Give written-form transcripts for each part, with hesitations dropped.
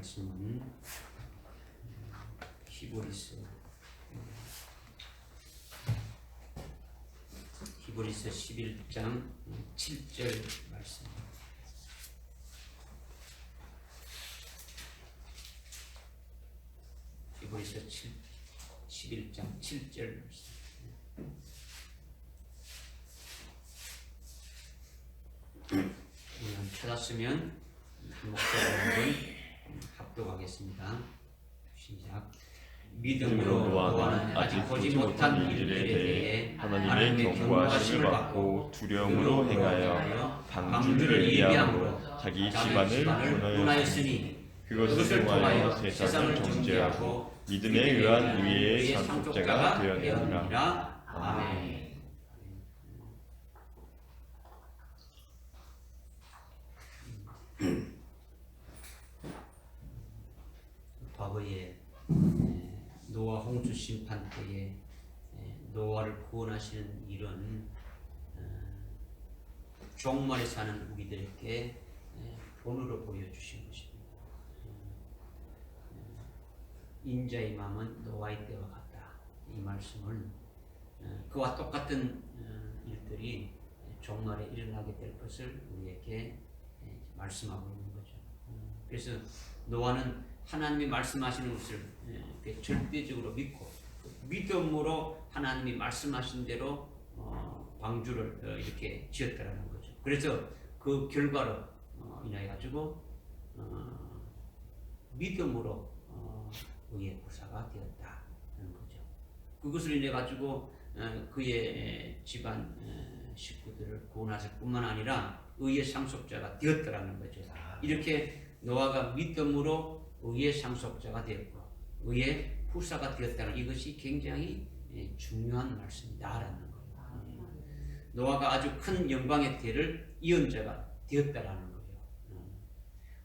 말씀은 히브리서 11장 7절 말씀. 히브리서 11장 7절 말씀. 찾았으면 목소리로 합독하겠습니다. 시작. 믿음으로 노아는 아직 보지 못한 일들에 대해 하나님의 경고하심을 받고 두려움으로 행하여 방주를 예비함으로 자기 집안을 구원하였으니 그것을 통하여 세상을 정죄하고 믿음에 의한 의의 상속자가 되었느니라. 아멘. 과거에 노아 홍수 심판 때에 노아를 구원하시는 일은 종말에 사는 우리들에게 본으로 보여주신 것입니다. 인자의 마음은 노아의 때와 같다. 이 말씀은 그와 똑같은 일들이 종말에 일어나게 될 것을 우리에게 말씀하고 있는 거죠. 그래서 노아는 하나님이 말씀하시는 것을 절대적으로 믿고 믿음으로 하나님이 말씀하신 대로 방주를 이렇게 지었다라는 거죠. 그래서 그 결과로 인하여 가지고 믿음으로 의의 구사가 되었다는 거죠. 그것을 인해 가지고 그의 집안 식구들을 구원하실 뿐만 아니라 의의 상속자가 되었다라는 거죠. 이렇게 노아가 믿음으로 의의 상속자가 되었고 의의 후사가 되었다는 이것이 굉장히 중요한 말씀이다라는 거예요. 노아가 아주 큰 영광의 때를 이은 자가 되었다라는 거예요.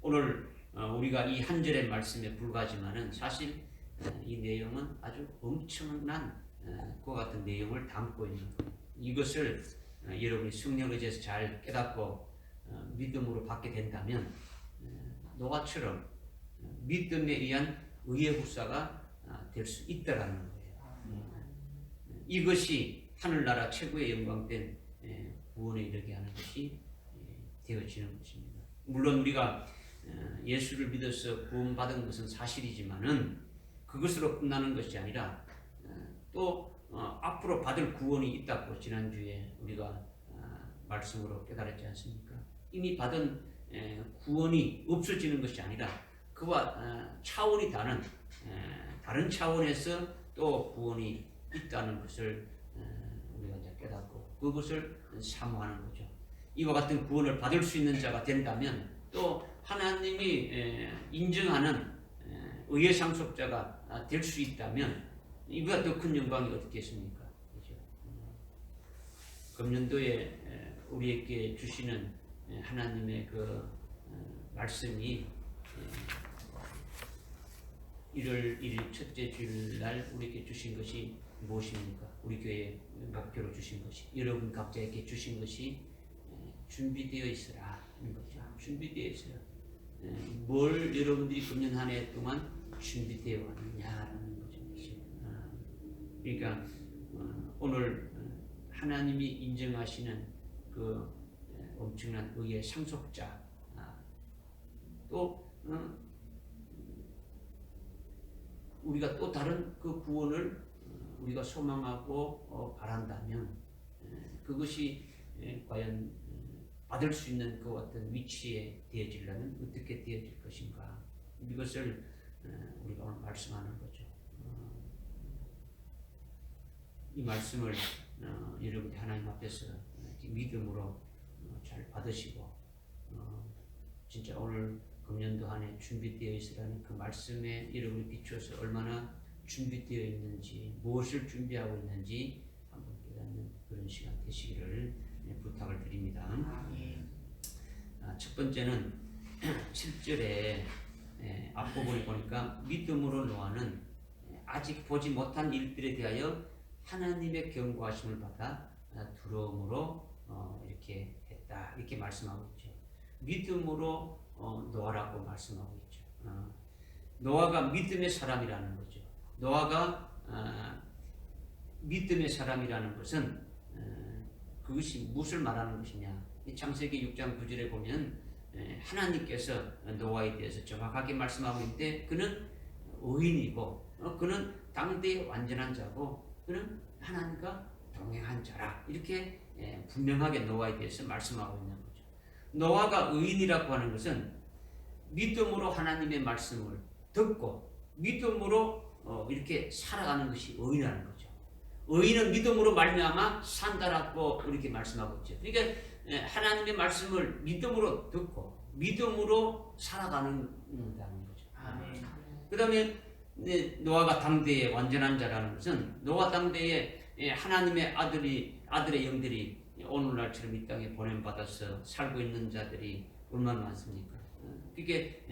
오늘 우리가 이 한 절의 말씀에 불과하지만은 사실 이 내용은 아주 엄청난 그와 같은 내용을 담고 있는 거예요. 이것을 여러분이 성령 의지에서 잘 깨닫고 믿음으로 받게 된다면 노아처럼 믿음에 의한 의의 후사가 될 수 있다라는 거예요. 이것이 하늘나라 최고의 영광된 구원에 이르게 하는 것이 되어지는 것입니다. 물론 우리가 예수를 믿어서 구원받은 것은 사실이지만은 그것으로 끝나는 것이 아니라 또 앞으로 받을 구원이 있다고 지난주에 우리가 말씀으로 깨달았지 않습니까? 이미 받은 구원이 없어지는 것이 아니라 그와 차원이 다른 차원에서 또 구원이 있다는 것을 우리가 이제 깨닫고 그것을 사모하는 거죠. 이와 같은 구원을 받을 수 있는 자가 된다면 또 하나님이 인정하는 의의 상속자가 될 수 있다면 이보다 더 큰 영광이 어떻겠습니까? 그렇죠? 금년도에 우리에게 주시는 하나님의 그 말씀이 1월 1일 첫째 주일날 우리에게 주신 것이 무엇입니까? 우리 교회 목표로 주신 것이 여러분 각자에게 주신 것이 준비되어 있으라 하는 거죠. 준비되어 있으라. 뭘 여러분들이 금년 한 해 동안 준비되어 왔느냐라는 거죠. 그러니까 오늘 하나님이 인정하시는 그 엄청난 의의 상속자 또 우리가 또 다른 그 구원을 우리가 소망하고 바란다면 그것이 과연 받을 수 있는 그 어떤 위치에 되어지려면 어떻게 되어질 것인가 이것을 우리가 오늘 말씀하는 거죠. 이 말씀을 여러분이 하나님 앞에서 믿음으로 잘 받으시고 진짜 오늘 금년도 한 해 준비되어 있으라는 그 말씀에 여러분이 비추어서 얼마나 준비되어 있는지 무엇을 준비하고 있는지 한번 깨닫는 그런 시간 되시기를 부탁을 드립니다. 첫 번째는 7절에 앞부분을 보니까 믿음으로 노아는 아직 보지 못한 일들에 대하여 하나님의 경고하심을 받아 두려움으로 이렇게 했다 이렇게 말씀하고 있죠. 믿음으로 노아라고 말씀하고 있죠. 노아가 믿음의 사람이라는 거죠. 노아가 믿음의 사람이라는 것은 그것이 무엇을 말하는 것이냐. 창세기 6장 9절에 보면 하나님께서 노아에 대해서 정확하게 말씀하고 있는데 그는 의인이고 그는 당대의 완전한 자고 그는 하나님과 동행한 자라. 이렇게 분명하게 노아에 대해서 말씀하고 있는 거죠. 노아가 의인이라고 하는 것은 믿음으로 하나님의 말씀을 듣고 믿음으로 이렇게 살아가는 것이 의인이라는 거죠. 의인은 믿음으로 말미암아 산다라고 이렇게 말씀하고 있죠. 그러니까 하나님의 말씀을 믿음으로 듣고 믿음으로 살아가는 거죠. 그 다음에 노아가 당대의 완전한 자라는 것은 노아 당대에 하나님의 아들의 영들이 오늘날처럼 이 땅에 보냄받아서 살고 있는 자들이 얼마나 많습니까? 그게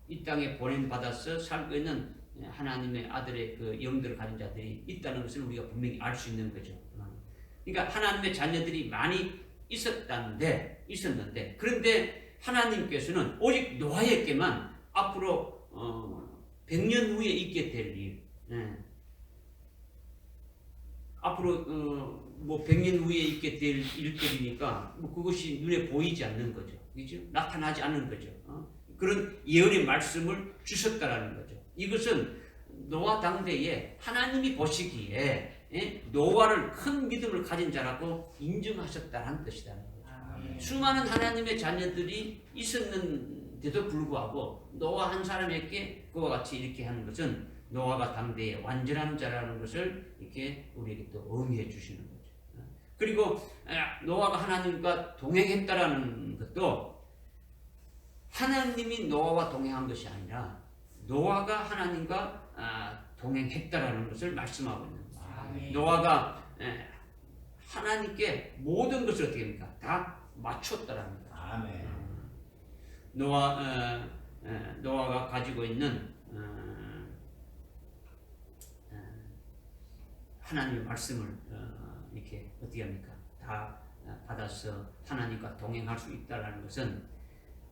이 땅에 보냄받아서 살고 있는 하나님의 아들의 그 영들을 가진 자들이 있다는 것을 우리가 분명히 알 수 있는 거죠. 그러니까 하나님의 자녀들이 많이 있었는데 그런데 하나님께서는 오직 노아에게만 앞으로 100년 후에 있게 될 일, 앞으로 뭐 100년 후에 있게 될 일들이니까 뭐 그것이 눈에 보이지 않는 거죠. 그렇죠? 나타나지 않는 거죠. 그런 예언의 말씀을 주셨다라는 거죠. 이것은 노아 당대에 하나님이 보시기에 노아를 큰 믿음을 가진 자라고 인정하셨다는 뜻이라는 거죠. 수많은 하나님의 자녀들이 있었는데도 불구하고 노아 한 사람에게 그와 같이 이렇게 하는 것은 노아가 당대에 완전한 자라는 것을 이렇게 우리에게 또 의미해 주시는 거죠. 그리고 노아가 하나님과 동행했다라는 것도 하나님이 노아와 동행한 것이 아니라 노아가 하나님과 동행했다라는 것을 말씀하고 있는 거예요. 노아가 하나님께 모든 것을 어떻게 합니까? 다 맞췄다라는 거예요. 아멘. 노아가 가지고 있는 하나님의 말씀을 이렇게 어떻게 합니까? 다 받아서 하나님과 동행할 수 있다라는 것은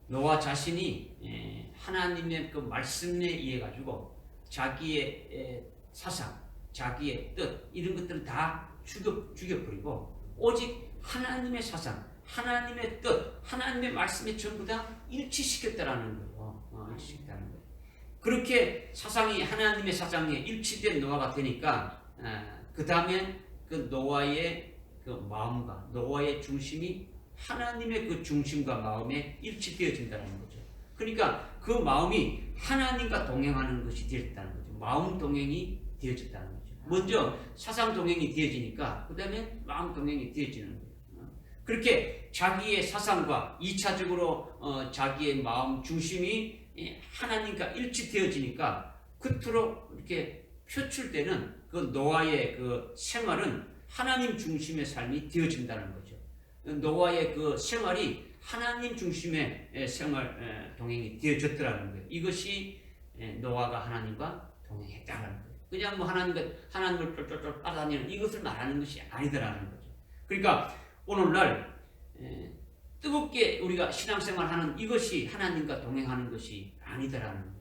노아 자신이 하나님의 그 말씀에 의해 가지고 자기의 사상, 자기의 뜻 이런 것들을 다 죽여버리고 오직 하나님의 사상, 하나님의 뜻, 하나님의 말씀에 전부 다 일치시켰다라는 거예요. 일치시켰다는 거예요. 그렇게 사상이 하나님의 사상에 일치된 노아가 되니까 그 다음에 그 노아의 그 마음과 노아의 중심이 하나님의 그 중심과 마음에 일치되어진다는 거죠. 그러니까 그 마음이 하나님과 동행하는 것이 되었다는 거죠. 마음 동행이 되어졌다는 거죠. 먼저 사상 동행이 되어지니까 그 다음에 마음 동행이 되어지는 거예요. 그렇게 자기의 사상과 2차적으로 자기의 마음 중심이 하나님과 일치되어지니까 끝으로 이렇게 표출되는 그 노아의 그 생활은 하나님 중심의 삶이 되어진다는 거죠. 노아의 그 생활이 하나님 중심의 생활 동행이 되어졌더라는 거예요. 이것이 노아가 하나님과 동행했다는 거예요. 그냥 뭐 하나님을 쫄쫄쫄 따라다니는 이것을 말하는 것이 아니더라는 거죠. 그러니까 오늘날 뜨겁게 우리가 신앙생활하는 이것이 하나님과 동행하는 것이 아니더라는 거예요.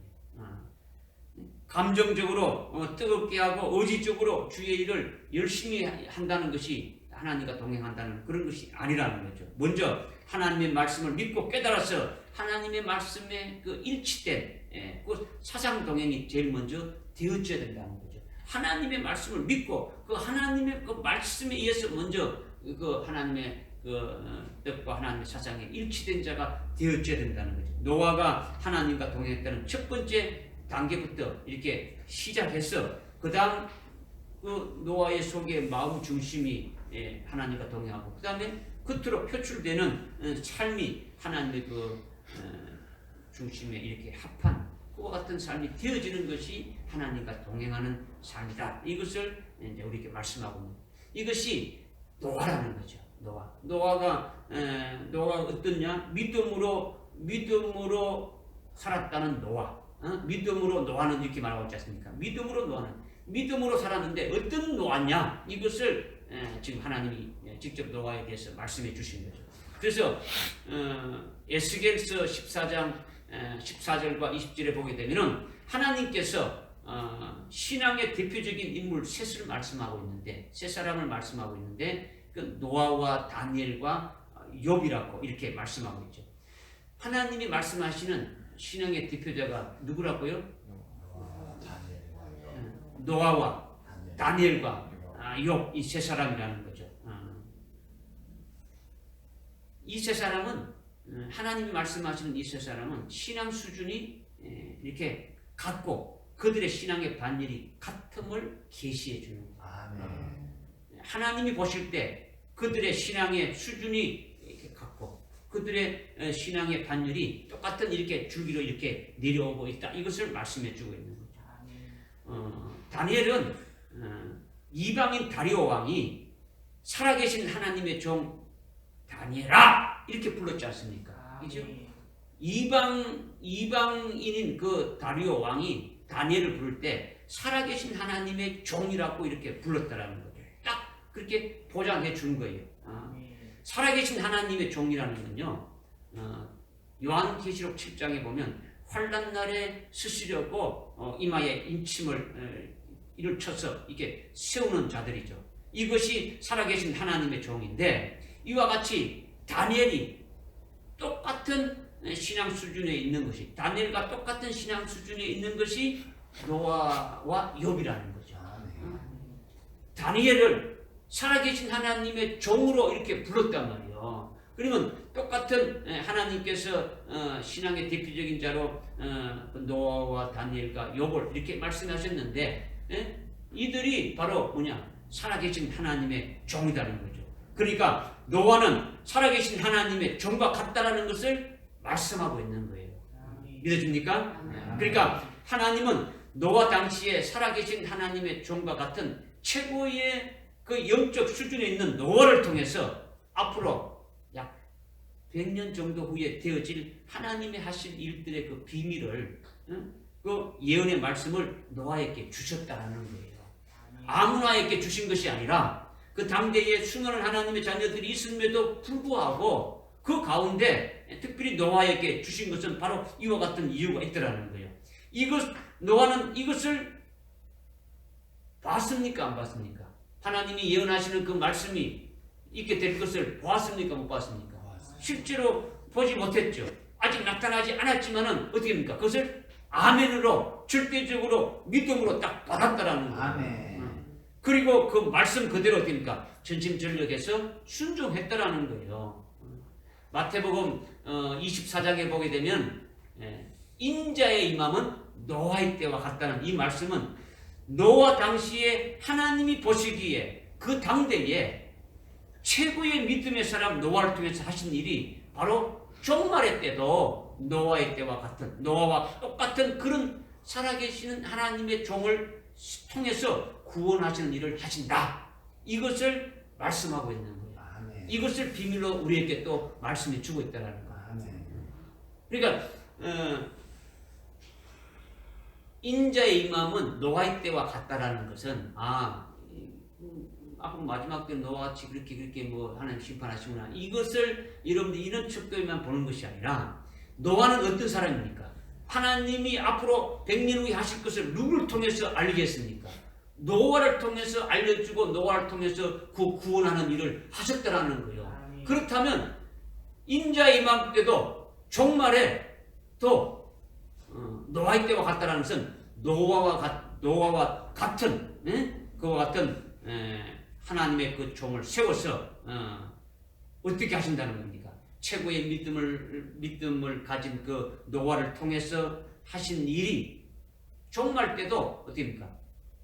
감정적으로 뜨겁게 하고 의지적으로 주의 일을 열심히 한다는 것이 하나님과 동행한다는 그런 것이 아니라는 거죠. 먼저 하나님의 말씀을 믿고 깨달아서 하나님의 말씀에 그 일치된 그 사상 동행이 제일 먼저 되어져야 된다는 거죠. 하나님의 말씀을 믿고 그 하나님의 그 말씀에 의해서 먼저 그 하나님의 그 뜻과 하나님의 사상에 일치된 자가 되어져야 된다는 거죠. 노아가 하나님과 동행했다는 첫 번째 단계부터 이렇게 시작해서 그 다음 그 노아의 속에 마음 중심이 하나님과 동행하고 그 다음에 끝으로 표출되는 삶이 하나님의 그 중심에 이렇게 합한 그와 같은 삶이 되어지는 것이 하나님과 동행하는 삶이다. 이것을 이제 우리에게 말씀하고 있는 이것이 노아라는 거죠. 노아가 어떠냐? 믿음으로 살았다는 노아. 믿음으로 노아는 이렇게 말하고 있지 않습니까? 믿음으로 살았는데 어떤 노아냐? 이것을 지금 하나님이 직접 노아에 대해서 말씀해 주신 거죠. 그래서 에스겔서 14장 14절과 20절에 보게 되면은 하나님께서 신앙의 대표적인 인물 셋을 말씀하고 있는데, 세 사람을 말씀하고 있는데, 그 노아와 다니엘과 욥이라고 이렇게 말씀하고 있죠. 하나님이 말씀하시는 신앙의 대표자가 누구라고요? 노아와 다니엘과 욥, 이 세 사람이라는 거죠. 이 세 사람은, 하나님이 말씀하시는 이 세 사람은 신앙 수준이 이렇게 같고 그들의 신앙의 반열이 같음을 계시해 주는 거예요. 하나님이 보실 때 그들의 신앙의 수준이 이렇게 같고 그들의 신앙의 반열이 똑같은 이렇게 줄기로 이렇게 내려오고 있다. 이것을 말씀해 주고 있는 거죠. 다니엘은 이방인 다리오 왕이 살아계신 하나님의 종 다니엘아 이렇게 불렀지 않습니까? 그죠? 이방인인 그 다리오 왕이 다니엘을 부를 때 살아계신 하나님의 종이라고 이렇게 불렀다라는 거죠. 딱 그렇게 보장해 준 거예요. 살아계신 하나님의 종이라는 건요, 요한계시록 7장에 보면 환난 날에 쓰시려고 이마에 임침을 이를 쳐서 이렇게 세우는 자들이죠. 이것이 살아계신 하나님의 종인데, 이와 같이 다니엘이 똑같은 신앙 수준에 있는 것이, 다니엘과 똑같은 신앙 수준에 있는 것이 노아와 욥이라는 거죠. 다니엘을 살아계신 하나님의 종으로 이렇게 불렀단 말이에요. 그러면 똑같은 하나님께서 신앙의 대표적인 자로 노아와 다니엘과 욥을 이렇게 말씀하셨는데, 이들이 바로 뭐냐? 살아계신 하나님의 종이라는 거죠. 그러니까 노아는 살아계신 하나님의 종과 같다라는 것을 말씀하고 있는 거예요. 믿어집니까? 그러니까 하나님은 노아 당시에 살아계신 하나님의 종과 같은 최고의 그 영적 수준에 있는 노아를 통해서 앞으로 약 100년 정도 후에 되어질 하나님의 하실 일들의 그 비밀을, 그 예언의 말씀을 노아에게 주셨다라는 거예요. 아무나에게 주신 것이 아니라 그 당대에 수많은 하나님의 자녀들이 있음에도 불구하고 그 가운데 특별히 노아에게 주신 것은 바로 이와 같은 이유가 있더라는 거예요. 노아는 이것을 봤습니까? 안 봤습니까? 하나님이 예언하시는 그 말씀이 있게 될 것을 보았습니까? 못 봤습니까? 실제로 보지 못했죠. 아직 나타나지 않았지만은 어떻게 합니까? 그것을 아멘으로 절대적으로 믿음으로 딱 받았다라는 거예요. 아멘. 그리고 그 말씀 그대로 어떻게 합니까? 전심전력해서 순종했다라는 거예요. 마태복음 24장에 보게 되면 인자의 임함은 노아의 때와 같다는 이 말씀은 노아 당시에 하나님이 보시기에 그 당대에 최고의 믿음의 사람 노아를 통해서 하신 일이 바로 종말의 때도 노아의 때와 같은, 노아와 똑같은 그런 살아계시는 하나님의 종을 통해서 구원하시는 일을 하신다. 이것을 말씀하고 있는 거예요. 아멘. 이것을 비밀로 우리에게 또 말씀해 주고 있다는 거예요. 아멘. 그러니까 인자의 임함은 노아의 때와 같다라는 것은 앞으로 마지막 때 노아같이 그렇게 뭐 하나님 심판하시구나. 이것을 여러분들 이런 척도에만 보는 것이 아니라 노아는 어떤 사람입니까? 하나님이 앞으로 100년 후에 하실 것을 누구를 통해서 알겠습니까? 노아를 통해서 알려주고 노아를 통해서 구원하는 일을 하셨다라는 거예요. 그렇다면 인자의 임함 때도 종말에 또 노아의 때와 같다라는 것은 노아와 같은 그와 같은 하나님의 그 종을 세워서 어떻게 하신다는 겁니까? 최고의 믿음을 가진 그 노아를 통해서 하신 일이 종말 때도 어떻게 합니까?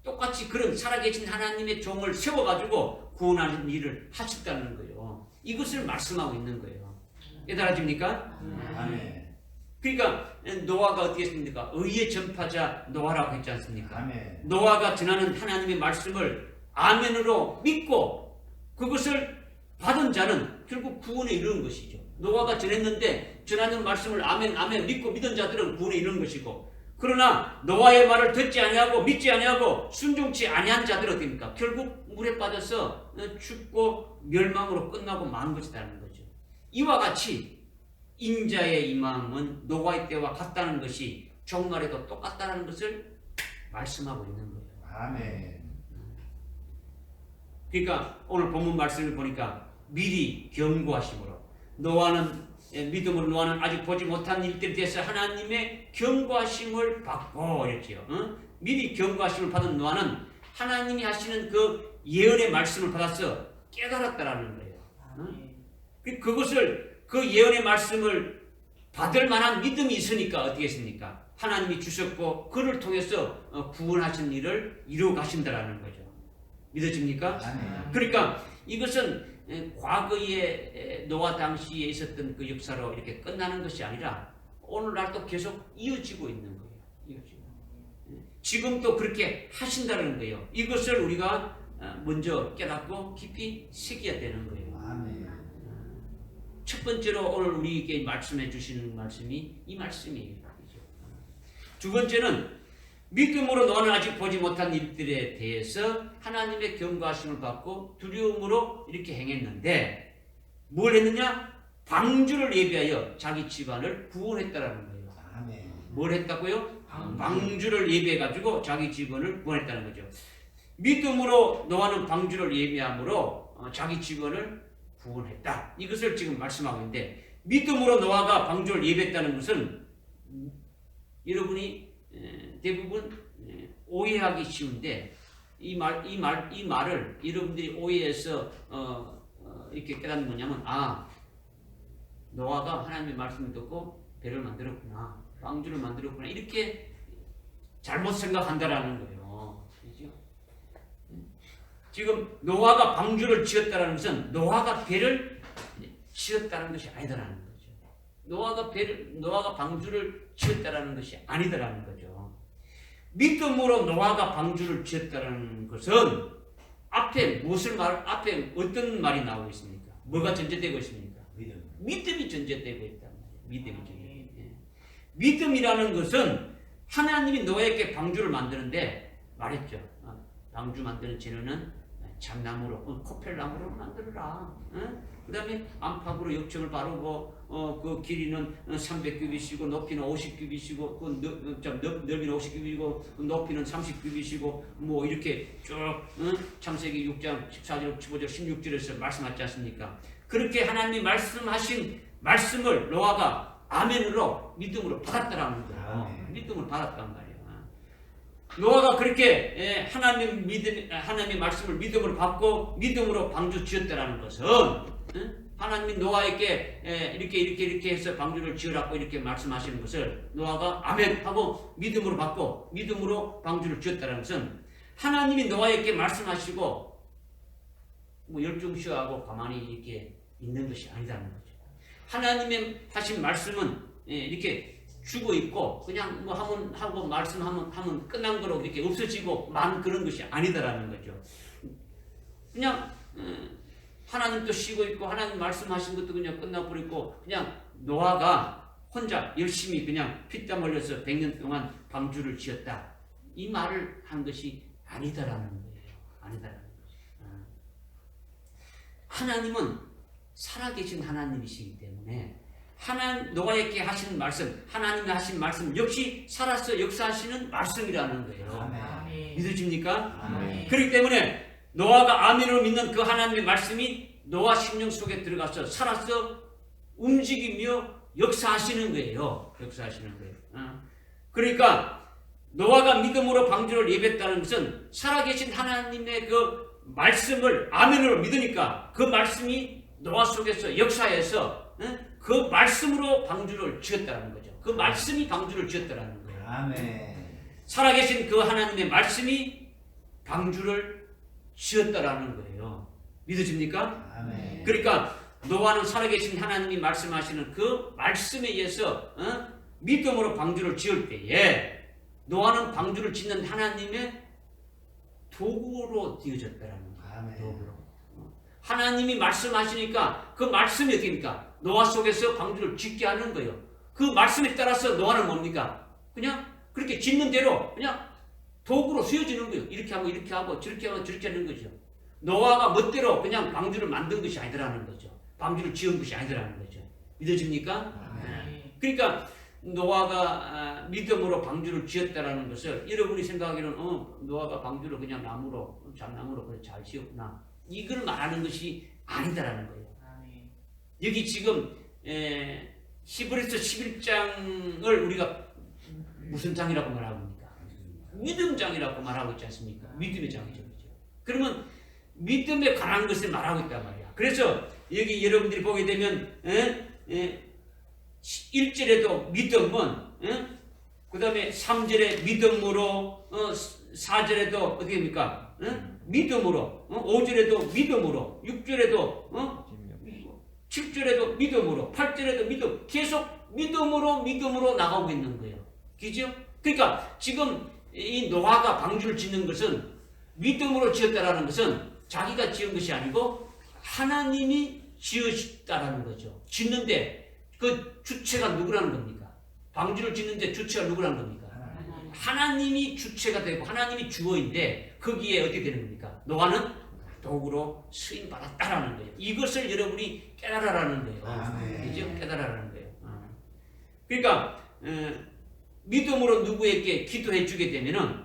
똑같이 그런 살아계신 하나님의 종을 세워가지고 구원하는 일을 하셨다는 거예요. 이것을 말씀하고 있는 거예요. 깨달아집니까? 아멘. 그러니까 노아가 어떻게 했습니까? 의의 전파자 노아라고 했지 않습니까? 아멘. 노아가 전하는 하나님의 말씀을 아멘으로 믿고 그것을 받은 자는 결국 구원에 이르는 것이죠. 노아가 전했는데 전하는 말씀을 아멘 믿고 믿은 자들은 구원에 이르는 것이고, 그러나 노아의 말을 듣지 아니하고 믿지 아니하고 순종치 아니한 자들은 어떻습니까? 결국 물에 빠져서 죽고 멸망으로 끝나고 만 것이라는 거죠. 이와 같이 인자의 임함은 노아의 때와 같다는 것이 종말에도 똑같다는 것을 말씀하고 있는 거예요. 아멘. 그러니까 오늘 본문 말씀을 보니까 미리 경고하심으로 노아는 믿음으로 노아는 아직 보지 못한 일들에 대해서 하나님의 경고하심을 받고 이랬지요. 미리 경고하심을 받은 노아는 하나님이 하시는 그 예언의 말씀을 받아서 깨달았다라는 거예요. 그것을 그 예언의 말씀을 받을 만한 믿음이 있으니까 어떻게 했습니까? 하나님이 주셨고 그를 통해서 구원하신 일을 이루어 가신다라는 거죠. 믿어집니까? 아멘. 그러니까 이것은 과거에 노아 당시에 있었던 그 역사로 이렇게 끝나는 것이 아니라 오늘날도 계속 이어지고 있는 거예요. 이어지고. 지금도 그렇게 하신다는 거예요. 이것을 우리가 먼저 깨닫고 깊이 새겨야 되는 거예요. 아멘. 첫 번째로 오늘 우리에게 말씀해 주시는 말씀이 이 말씀이에요. 두 번째는 믿음으로 너는 아직 보지 못한 일들에 대해서 하나님의 경고하심을 받고 두려움으로 이렇게 행했는데 뭘 했느냐? 방주를 예비하여 자기 집안을 구원했다라는 거예요. 아멘. 뭘 했다고요? 방주를 예비해가지고 자기 집안을 구원했다는 거죠. 믿음으로 노아는 방주를 예비함으로 자기 집안을 구원했다. 이것을 지금 말씀하고 있는데 믿음으로 노아가 방주를 예비했다는 것은 여러분이 대부분 오해하기 쉬운데 이 말을 여러분들이 오해해서 이렇게 깨닫는 뭐냐면 노아가 하나님의 말씀을 듣고 배를 만들었구나, 방주를 만들었구나 이렇게 잘못 생각한다라는 거예요. 그렇죠? 지금 노아가 방주를 지었다라는 것은 노아가 배를 지었다는 것이 아니다라는 거죠. 노아가 방주를 지었다라는 것이 아니다라는 거죠. 믿음으로 노아가 방주를 지었다라는 것은 앞에 앞에 어떤 말이 나오고 있습니까? 뭐가 전제되고 있습니까? 믿음이 전제되고 있단 말이에요. 믿음이라는 것은 하나님이 노아에게 방주를 만드는데 말했죠. 방주 만드는 재료는 참나무로, 코펠나무로 만들어라. 그 다음에 안팎으로 역청을 바르고 그 길이는 300규빗이고 높이는 50규빗이고 넓이는 50규빗이고 높이는 30규빗이고 뭐 이렇게 쭉 창세기 6장 14절 15절 16절에서 말씀하지 않습니까? 그렇게 하나님이 말씀하신 말씀을 노아가 아멘으로 믿음으로 받았다라는 거예요. 믿음을 받았단 말이에요. 노아가 그렇게 하나님의 말씀을 믿음으로 받고 믿음으로 방주 지었다라는 것은 하나님이 노아에게 이렇게 해서 방주를 지으라고 이렇게 말씀하시는 것을 노아가 아멘 하고 믿음으로 받고 믿음으로 방주를 지었다는 것은 하나님이 노아에게 말씀하시고 뭐 열중시하고 가만히 이렇게 있는 것이 아니라는 거죠. 하나님의 하신 말씀은 이렇게 주고 있고 그냥 뭐 하고 말씀하면 끝난 거로 이렇게 없어지고 만 그런 것이 아니다라는 거죠. 그냥 하나님도 쉬고 있고 하나님 말씀하신 것도 그냥 끝나버리고 그냥 노아가 혼자 열심히 그냥 피땀 흘려서 100년 동안 방주를 지었다. 이 말을 한 것이 아니다라는 거예요. 아니다라는 거죠. 하나님은 살아계신 하나님이시기 때문에 노아에게 하신 말씀, 하나님이 하신 말씀 역시 살아서 역사하시는 말씀이라는 거예요. 아멘. 믿으십니까? 아멘. 그렇기 때문에 노아가 아멘으로 믿는 그 하나님의 말씀이 노아 심령 속에 들어가서 살아서 움직이며 역사하시는 거예요. 역사하시는 거예요. 그러니까 노아가 믿음으로 방주를 예배했다는 것은 살아계신 하나님의 그 말씀을 아멘으로 믿으니까 그 말씀이 노아 속에서 역사해서 그 말씀으로 방주를 지었다는 거죠. 그 말씀이 방주를 지었다는 거예요. 아멘. 살아계신 그 하나님의 말씀이 방주를 지었다라는 거예요. 믿으십니까? 아멘. 그러니까 노아는 살아계신 하나님이 말씀하시는 그 말씀에 의해서 믿음으로 방주를 지을 때에 노아는 방주를 짓는 하나님의 도구로 되어졌다라는 거예요. 아멘. 도구로. 하나님이 말씀하시니까 그 말씀이 어떻습니까? 노아 속에서 방주를 짓게 하는 거예요. 그 말씀에 따라서 노아는 뭡니까? 그냥 그렇게 짓는 대로 그냥 도구로 쓰여지는 거예요. 이렇게 하고 이렇게 하고 저렇게 하고 저렇게 하는 거죠. 노아가 멋대로 그냥 방주를 만든 것이 아니더라는 거죠. 방주를 지은 것이 아니더라는 거죠. 믿어집니까? 아멘. 그러니까 노아가 믿음으로 방주를 지었다라는 것을 여러분이 생각하기로는 노아가 방주를 그냥 나무로 잣나무로 그냥 잘 지었구나 이걸 말하는 것이 아니다라는 거예요. 아멘. 여기 지금 히브리서 11장을 우리가 무슨 장이라고 말하고 있습니까? 믿음 장이라고 말하고 있지 않습니까? 믿음의 장이죠. 그렇죠? 그러면 믿음에 관한 것을 말하고 있단 말이야. 그래서 여기 여러분들이 보게 되면 1절에도 믿음은 그 다음에 3절에 믿음으로 4절에도 어떻게 됩니까? 믿음으로 5절에도 믿음으로 6절에도 7절에도 믿음으로 8절에도 믿음 계속 믿음으로 나가고 있는 거예요. 그죠? 그러니까 지금 이 노아가 방주를 짓는 것은 믿음으로 지었다라는 것은 자기가 지은 것이 아니고 하나님이 지으셨다라는 거죠. 짓는데 그 주체가 누구라는 겁니까? 방주를 짓는데 주체가 누구라는 겁니까? 하나님이 주체가 되고 하나님이 주어인데 거기에 어떻게 되는 겁니까? 노아는 도구로 쓰임 받았다라는 거예요. 이것을 여러분이 깨달아라는 거예요. 그죠? 깨달아라는 거예요. 그러니까 믿음으로 누구에게 기도해 주게 되면은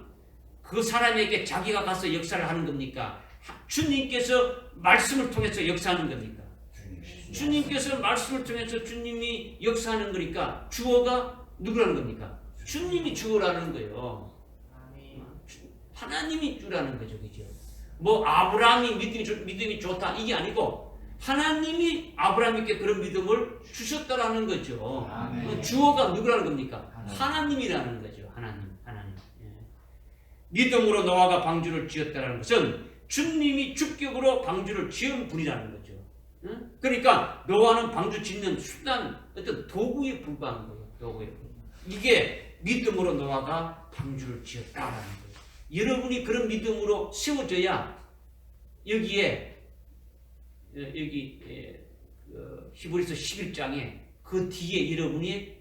그 사람에게 자기가 가서 역사를 하는 겁니까? 주님께서 말씀을 통해서 역사하는 겁니까? 주님께서 말씀을 통해서 주님이 역사하는 거니까 주어가 누구라는 겁니까? 주님이 주어라는 거예요. 하나님이 주라는 거죠. 그죠? 뭐 아브라함이 믿음이 좋다 이게 아니고 하나님이 아브라함에게 그런 믿음을 주셨다라는 거죠. 주어가 누구라는 겁니까? 하나님이라는 거죠. 하나님. 예. 믿음으로 노아가 방주를 지었다는 것은 주님이 주격으로 방주를 지은 분이라는 거죠. 그러니까 노아는 방주 짓는 수단, 어떤 도구에 불과한 거예요. 도구에. 이게 믿음으로 노아가 방주를 지었다라는 거예요. 여러분이 그런 믿음으로 세워져야 여기에 여기 히브리서 11장에 그 뒤에 여러분이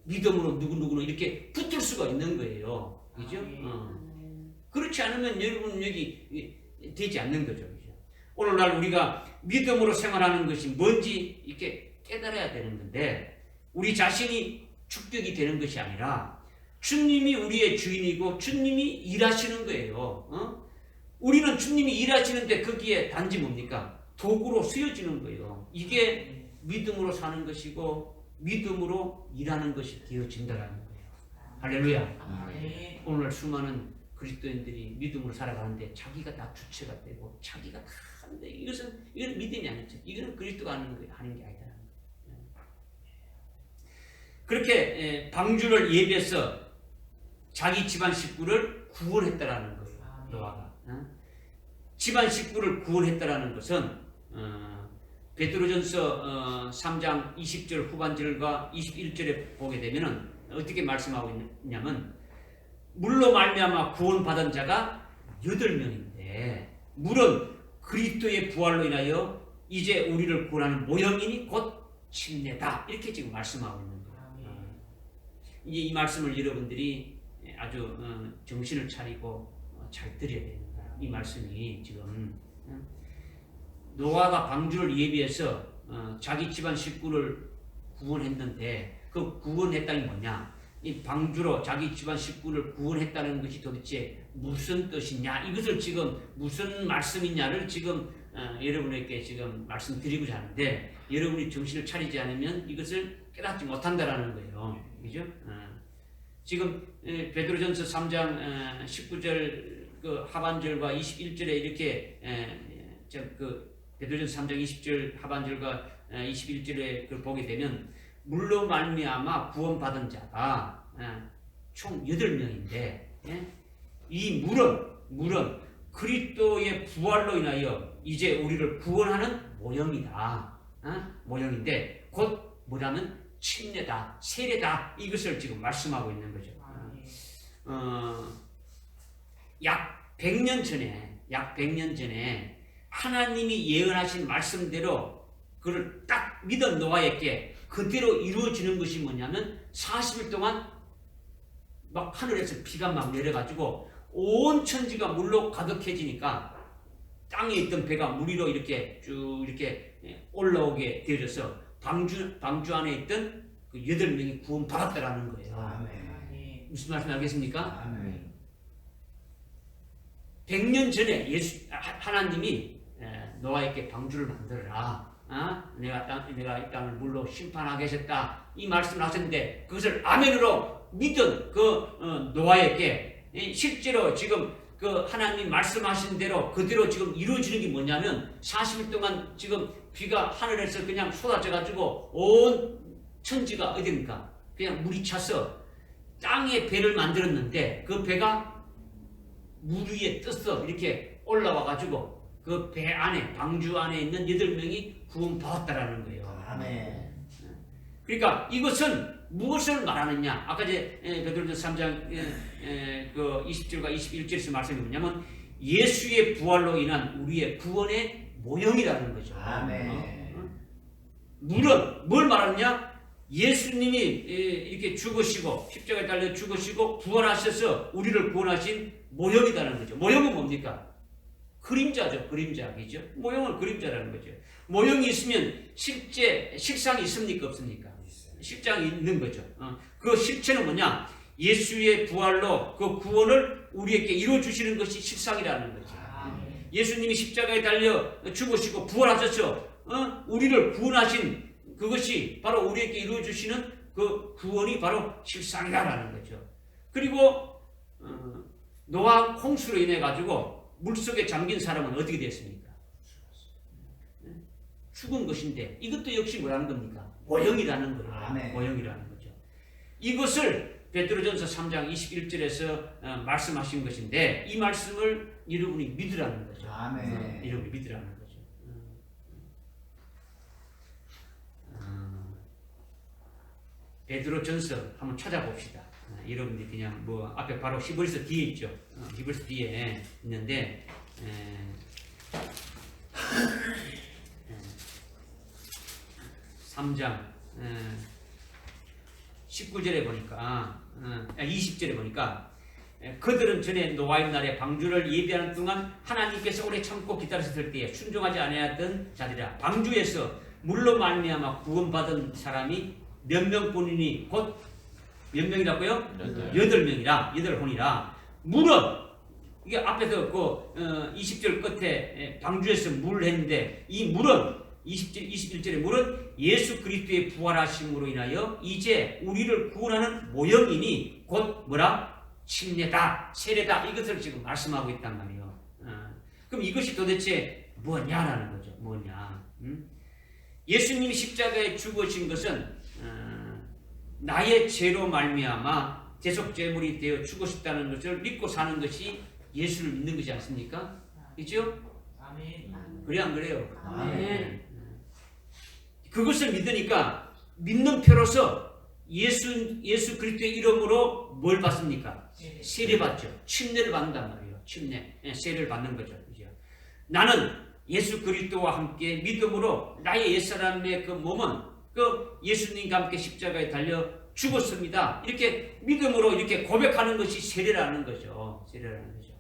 믿음으로 누구누구는 이렇게 붙을 수가 있는 거예요. 그죠? 그렇지 않으면 여러분 여기 되지 않는 거죠. 그죠? 오늘날 우리가 믿음으로 생활하는 것이 뭔지 이렇게 깨달아야 되는 건데 우리 자신이 축적이 되는 것이 아니라 주님이 우리의 주인이고 주님이 일하시는 거예요. 우리는 주님이 일하시는데 거기에 단지 뭡니까? 도구로 쓰여지는 거예요. 이게 믿음으로 사는 것이고 믿음으로 일하는 것이 되어진다는 거예요. 할렐루야. 오늘날 수많은 그리스도인들이 믿음으로 살아가는데 자기가 다 주체가 되고 자기가 다 하는데 이건 믿음이 아니죠. 이거는 그리스도가 하는 게 아니다. 그렇게 방주를 예비해서 자기 집안 식구를 구원했다라는 거예요. 노아가. 집안 식구를 구원했다라는 것은 베드로전서 3장 20절 후반절과 21절에 보게 되면은 어떻게 말씀하고 있냐면 물로 말미암아 구원받은 자가 8명인데 물은 그리스도의 부활로 인하여 이제 우리를 구원하는 모형이니 곧 침례다 이렇게 지금 말씀하고 있는 거예요. 이제 이 말씀을 여러분들이 아주 정신을 차리고 잘 들어야 됩니다. 이 말씀이 지금 노아가 방주를 예비해서 자기 집안 식구를 구원했는데 그 구원했다는 게 뭐냐? 이 방주로 자기 집안 식구를 구원했다는 것이 도대체 무슨 뜻이냐? 이것을 지금 무슨 말씀이냐를 지금 여러분에게 지금 말씀드리고자 하는데 여러분이 정신을 차리지 않으면 이것을 깨닫지 못한다라는 거예요. 그죠? 지금 베드로전서 3장 19절 그 하반절과 21절에 이렇게 베드로전서 3장 20절 하반절과 21절에 그걸 보게 되면 물로 말미암아 구원받은 자가 총 8명인데 이 물은 그리스도의 부활로 인하여 이제 우리를 구원하는 모형이다. 모형인데 곧 뭐냐면 침례다, 세례다 이것을 지금 말씀하고 있는 거죠. 약 100년 전에 하나님이 예언하신 말씀대로 그를 딱 믿은 노아에게 그대로 이루어지는 것이 뭐냐면 40일 동안 막 하늘에서 비가 막 내려가지고 온 천지가 물로 가득해지니까 땅에 있던 배가 물 위로 이렇게 쭉 이렇게 올라오게 되어져서 방주 안에 있던 그 8명이 구원받았다라는 거예요. 아멘. 무슨 말씀 알겠습니까? 아멘. 100년 전에 하나님이 노아에게 방주를 만들어라. 내가 이 땅을 물로 심판하겠다. 이 말씀을 하셨는데 그것을 아멘으로 믿은 그 노아에게 실제로 지금 그 하나님 말씀하신 대로 그대로 지금 이루어지는 게 뭐냐면 40일 동안 지금 비가 하늘에서 그냥 쏟아져 가지고 온 천지가 어디입니까? 그냥 물이 차서 땅에 배를 만들었는데 그 배가 물 위에 떠서 이렇게 올라와 가지고 그 배 안에 방주 안에 있는 8명이 구원받았다라는 거예요. 아멘. 그러니까 이것은 무엇을 말하느냐? 아까 이제 베드로전서 3장 그 20절과 21절에서 말씀이 뭐냐면 예수의 부활로 인한 우리의 구원의 모형이라는 거죠. 아멘. 물은 뭘 말하느냐? 예수님이 이렇게 죽으시고 십자가에 달려 죽으시고 부활하셔서 우리를 구원하신 모형이라는 거죠. 모형은 뭡니까? 그림자죠. 그림자이죠. 모형은 그림자라는 거죠. 모형이 있으면 실제 실상이 있습니까? 없습니까? 실상이 있는 거죠. 그 실체는 뭐냐? 예수의 부활로 그 구원을 우리에게 이루어주시는 것이 실상이라는 거죠. 예수님이 십자가에 달려 죽으시고 부활하셔서 우리를 구원하신 그것이 바로 우리에게 이루어주시는 그 구원이 바로 실상이라는 거죠. 그리고 노아 홍수로 인해 가지고 물속에 잠긴 사람은 어떻게 됐습니까? 죽은 것인데 이것도 역시 뭐라는 겁니까? 모형이라는 거예요. 아멘. 모형이라는 거죠. 이것을 베드로전서 3장 21절에서 말씀하신 것인데 이 말씀을 여러분이 믿으라는 거죠. 아멘. 여러분이 믿으라는 거죠. 베드로전서 한번 찾아봅시다. 여러분들이 그냥 뭐 앞에 바로 히브리서 뒤에 있죠. 히브리서 뒤에 있는데 3장 19절에 보니까 20절에 보니까 그들은 전에 노아의 날에 방주를 예비하는 동안 하나님께서 오래 참고 기다리셨을 때에 순종하지 아니하였던 자들이라. 방주에서 물로 말미암아 구원받은 사람이 몇 명뿐이니 곧 몇 명이라고요? 8명이라 8혼이라. 물은 이게 앞에서 그 20절 끝에 방주에서 물을 했는데 이 물은 21절의 물은 예수 그리스도의 부활하심으로 인하여 이제 우리를 구원하는 모형이니 곧 뭐라? 침례다, 세례다 이것을 지금 말씀하고 있단 말이에요. 그럼 이것이 도대체 뭐냐라는 거죠. 뭐냐? 예수님이 십자가에 죽으신 것은 나의 죄로 말미암아 대속제물이 되어 죽으셨다는 것을 믿고 사는 것이 예수를 믿는 것이지 않습니까? 그렇죠? 아멘. 그래 안 그래요? 아멘. 그것을 믿으니까 믿는 표로서 예수 그리스도의 이름으로 뭘 받습니까? 세례 받죠. 침례를 받는단 말이에요. 침례, 세례를 받는 거죠. 그죠? 나는 예수 그리스도와 함께 믿음으로 나의 옛사람의 그 몸은 그 예수님과 함께 십자가에 달려 죽었습니다. 이렇게 믿음으로 이렇게 고백하는 것이 세례라는 거죠. 세례라는 거죠.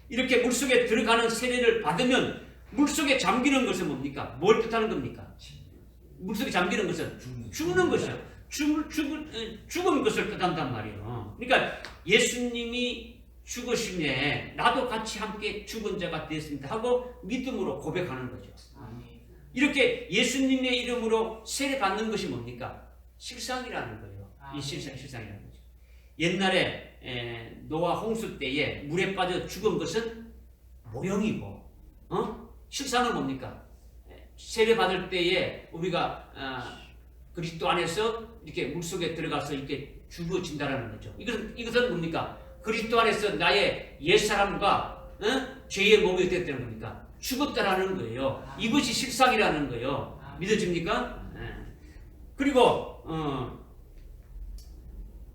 이렇게 물속에 들어가는 세례를 받으면 물속에 잠기는 것은 뭡니까? 뭘 뜻하는 겁니까? 물속에 잠기는 것은 죽는 것이죠. 죽은 것을 뜻한단 말이에요. 그러니까 예수님이 죽으심에 나도 같이 함께 죽은 자가 되었습니다 하고 믿음으로 고백하는 거죠. 이렇게 예수님의 이름으로 세례 받는 것이 뭡니까? 실상이라는 거예요. 이 실상이라는 거죠. 옛날에 노아 홍수 때에 물에 빠져 죽은 것은 모형이고, 실상은 뭡니까? 세례 받을 때에 우리가 그리스도 안에서 이렇게 물 속에 들어가서 이렇게 죽어진다라는 거죠. 이것은 뭡니까? 그리스도 안에서 나의 옛 사람과 죄의 몸이 됐다는 겁니까? 죽었다라는 거예요. 이것이 실상이라는 거예요. 믿어집니까? 그리고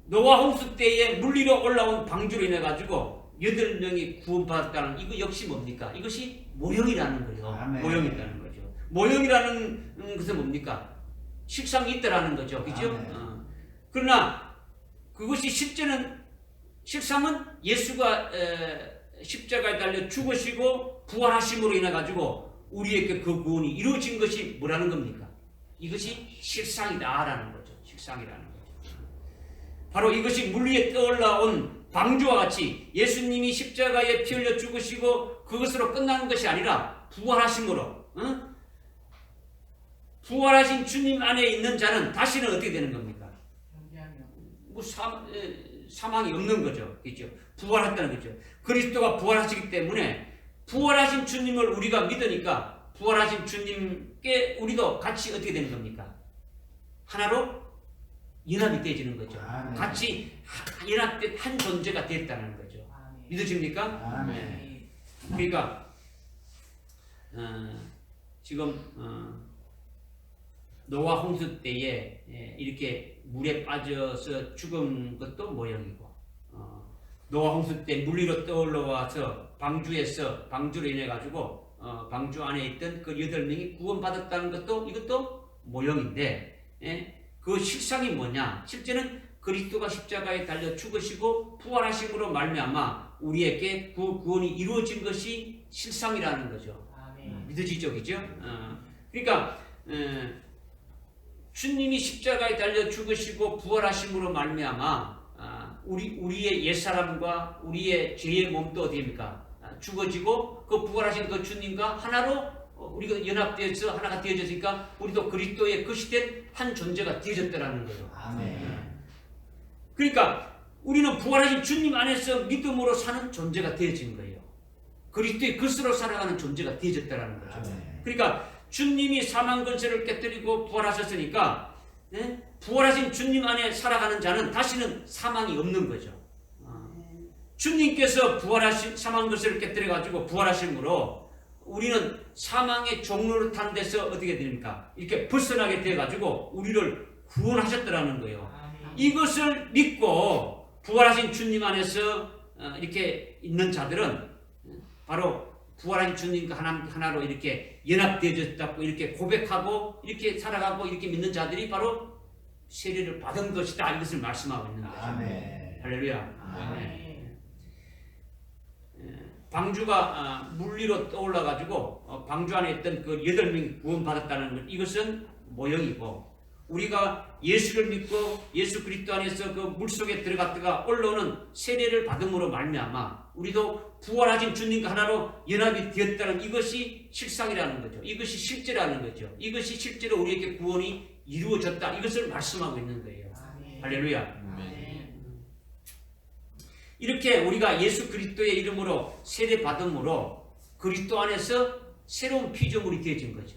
노아 홍수 때에 물 위로 올라온 방주로 인해 가지고 8명이 구원받았다는 이거 역시 뭡니까? 이것이 모형이라는 거예요. 아멘. 모형이라는 거죠. 모형이라는 것은 뭡니까? 실상이 있다라는 거죠. 그죠? 그러나 그것이 실상은 예수가 십자가에 달려 죽으시고 부활하심으로 인해 가지고 우리에게 그 구원이 이루어진 것이 뭐라는 겁니까? 이것이 실상이다라는 거죠. 실상이라는 거죠. 바로 이것이 물 위에 떠올라온 방주와 같이 예수님이 십자가에 피 흘려 죽으시고 그것으로 끝나는 것이 아니라 부활하심으로, 부활하신 주님 안에 있는 자는 다시는 어떻게 되는 겁니까? 뭐 사망이 없는 거죠. 그렇죠? 부활했다는 거죠. 그리스도가 부활하시기 때문에 부활하신 주님을 우리가 믿으니까 부활하신 주님께 우리도 같이 어떻게 되는 겁니까? 하나로 연합이 되어지는 거죠. 아멘. 같이 연합된 한 존재가 됐다는 거죠. 믿으십니까? 아멘. 그러니까 지금 노아 홍수 때에 이렇게 물에 빠져서 죽은 것도 모형이고, 노아 홍수 때 물 위로 떠올라와서 방주로 인해 가지고 방주 안에 있던 그 8명이 구원받았다는 것도 이것도 모형인데, 그 실상이 뭐냐? 실제는 그리스도가 십자가에 달려 죽으시고 부활하심으로 말미암아 우리에게 그 구원이 이루어진 것이 실상이라는 거죠. 믿어지죠, 그죠? 그러니까 주님이 십자가에 달려 죽으시고 부활하심으로 말미암아 우리의 옛사람과 우리의 죄의 몸도 어디입니까? 죽어지고 그 부활하신 그 주님과 하나로 우리가 연합되어서 하나가 되어졌으니까 우리도 그리스도의 것이 된 한 존재가 되어졌다는 거예요. 아멘. 그러니까 우리는 부활하신 주님 안에서 믿음으로 사는 존재가 되어진 거예요. 그리스도의 것으로 살아가는 존재가 되어졌다는 거죠. 아멘. 그러니까 주님이 사망 권세를 깨뜨리고 부활하셨으니까 부활하신 주님 안에 살아가는 자는 다시는 사망이 없는 거죠. 주님께서 부활하신 사망 권세를 깨뜨려 가지고 부활하심으로 우리는 사망의 종로를 탄 데서 어떻게 됩니까? 이렇게 벗어나게 돼 가지고 우리를 구원하셨더라는 거예요. 이것을 믿고 부활하신 주님 안에서 이렇게 있는 자들은 바로 부활한 주님과 하나로 이렇게 연합되어졌다고 이렇게 고백하고 이렇게 살아가고 이렇게 믿는 자들이 바로 세례를 받은 것이다. 이것을 말씀하고 있는 거죠. 아멘. 할렐루야. 아멘. 방주가 물 위로 떠올라 가지고 방주 안에 있던 그 8명이 구원받았다는 것, 이것은 모형이고, 우리가 예수를 믿고 예수 그리스도 안에서 그 물속에 들어갔다가 올라오는 세례를 받음으로 말미암아 우리도 부활하신 주님과 하나로 연합이 되었다는 이것이 실상이라는 거죠. 이것이 실제라는 거죠. 이것이 실제로 우리에게 구원이 이루어졌다. 이것을 말씀하고 있는 거예요. 할렐루야. 이렇게 우리가 예수 그리스도의 이름으로 세례 받음으로 그리스도 안에서 새로운 피조물이 되어진 거죠.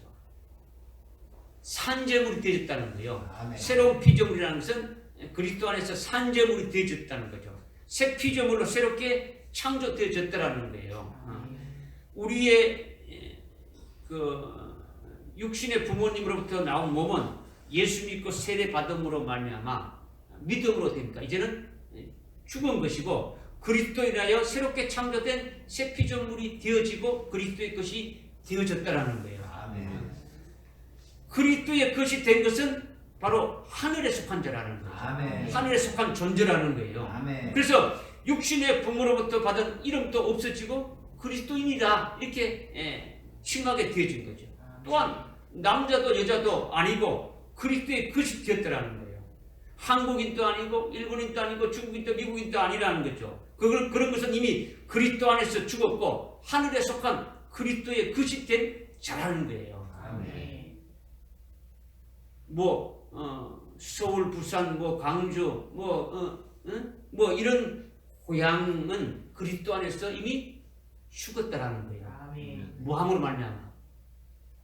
산재물이 되어졌다는 거예요. 아멘. 새로운 피조물이라는 것은 그리스도 안에서 산재물이 되어졌다는 거죠. 새 피조물로 새롭게 창조되어졌다는 거예요. 우리의 그 육신의 부모님으로부터 나온 몸은 예수 믿고 세례 받음으로 말미암아 믿음으로 됩니까? 이제는 죽은 것이고 그리스도에 인하여 새롭게 창조된 새 피조물이 되어지고 그리스도의 것이 되어졌다라는 거예요. 아멘. 그리스도의 것이 된 것은 바로 하늘에 속한 자라는 거예요. 아멘. 하늘에 속한 존재라는 거예요. 아멘. 그래서 육신의 부모로부터 받은 이름도 없어지고 그리스도인이다 이렇게 칭하게 되어진 거죠. 또한 남자도 여자도 아니고 그리스도의 것이 되었다라는 거예요. 한국인도 아니고 일본인도 아니고 중국인도 미국인도 아니라는 거죠. 그런 것은 이미 그리스도 안에서 죽었고 하늘에 속한 그리스도의 것이 된 자라는 거예요. 아멘. 서울, 부산, 광주, 이런 고향은 그리스도 안에서 이미 죽었다라는 거예요. 뭐함으로 말미암아?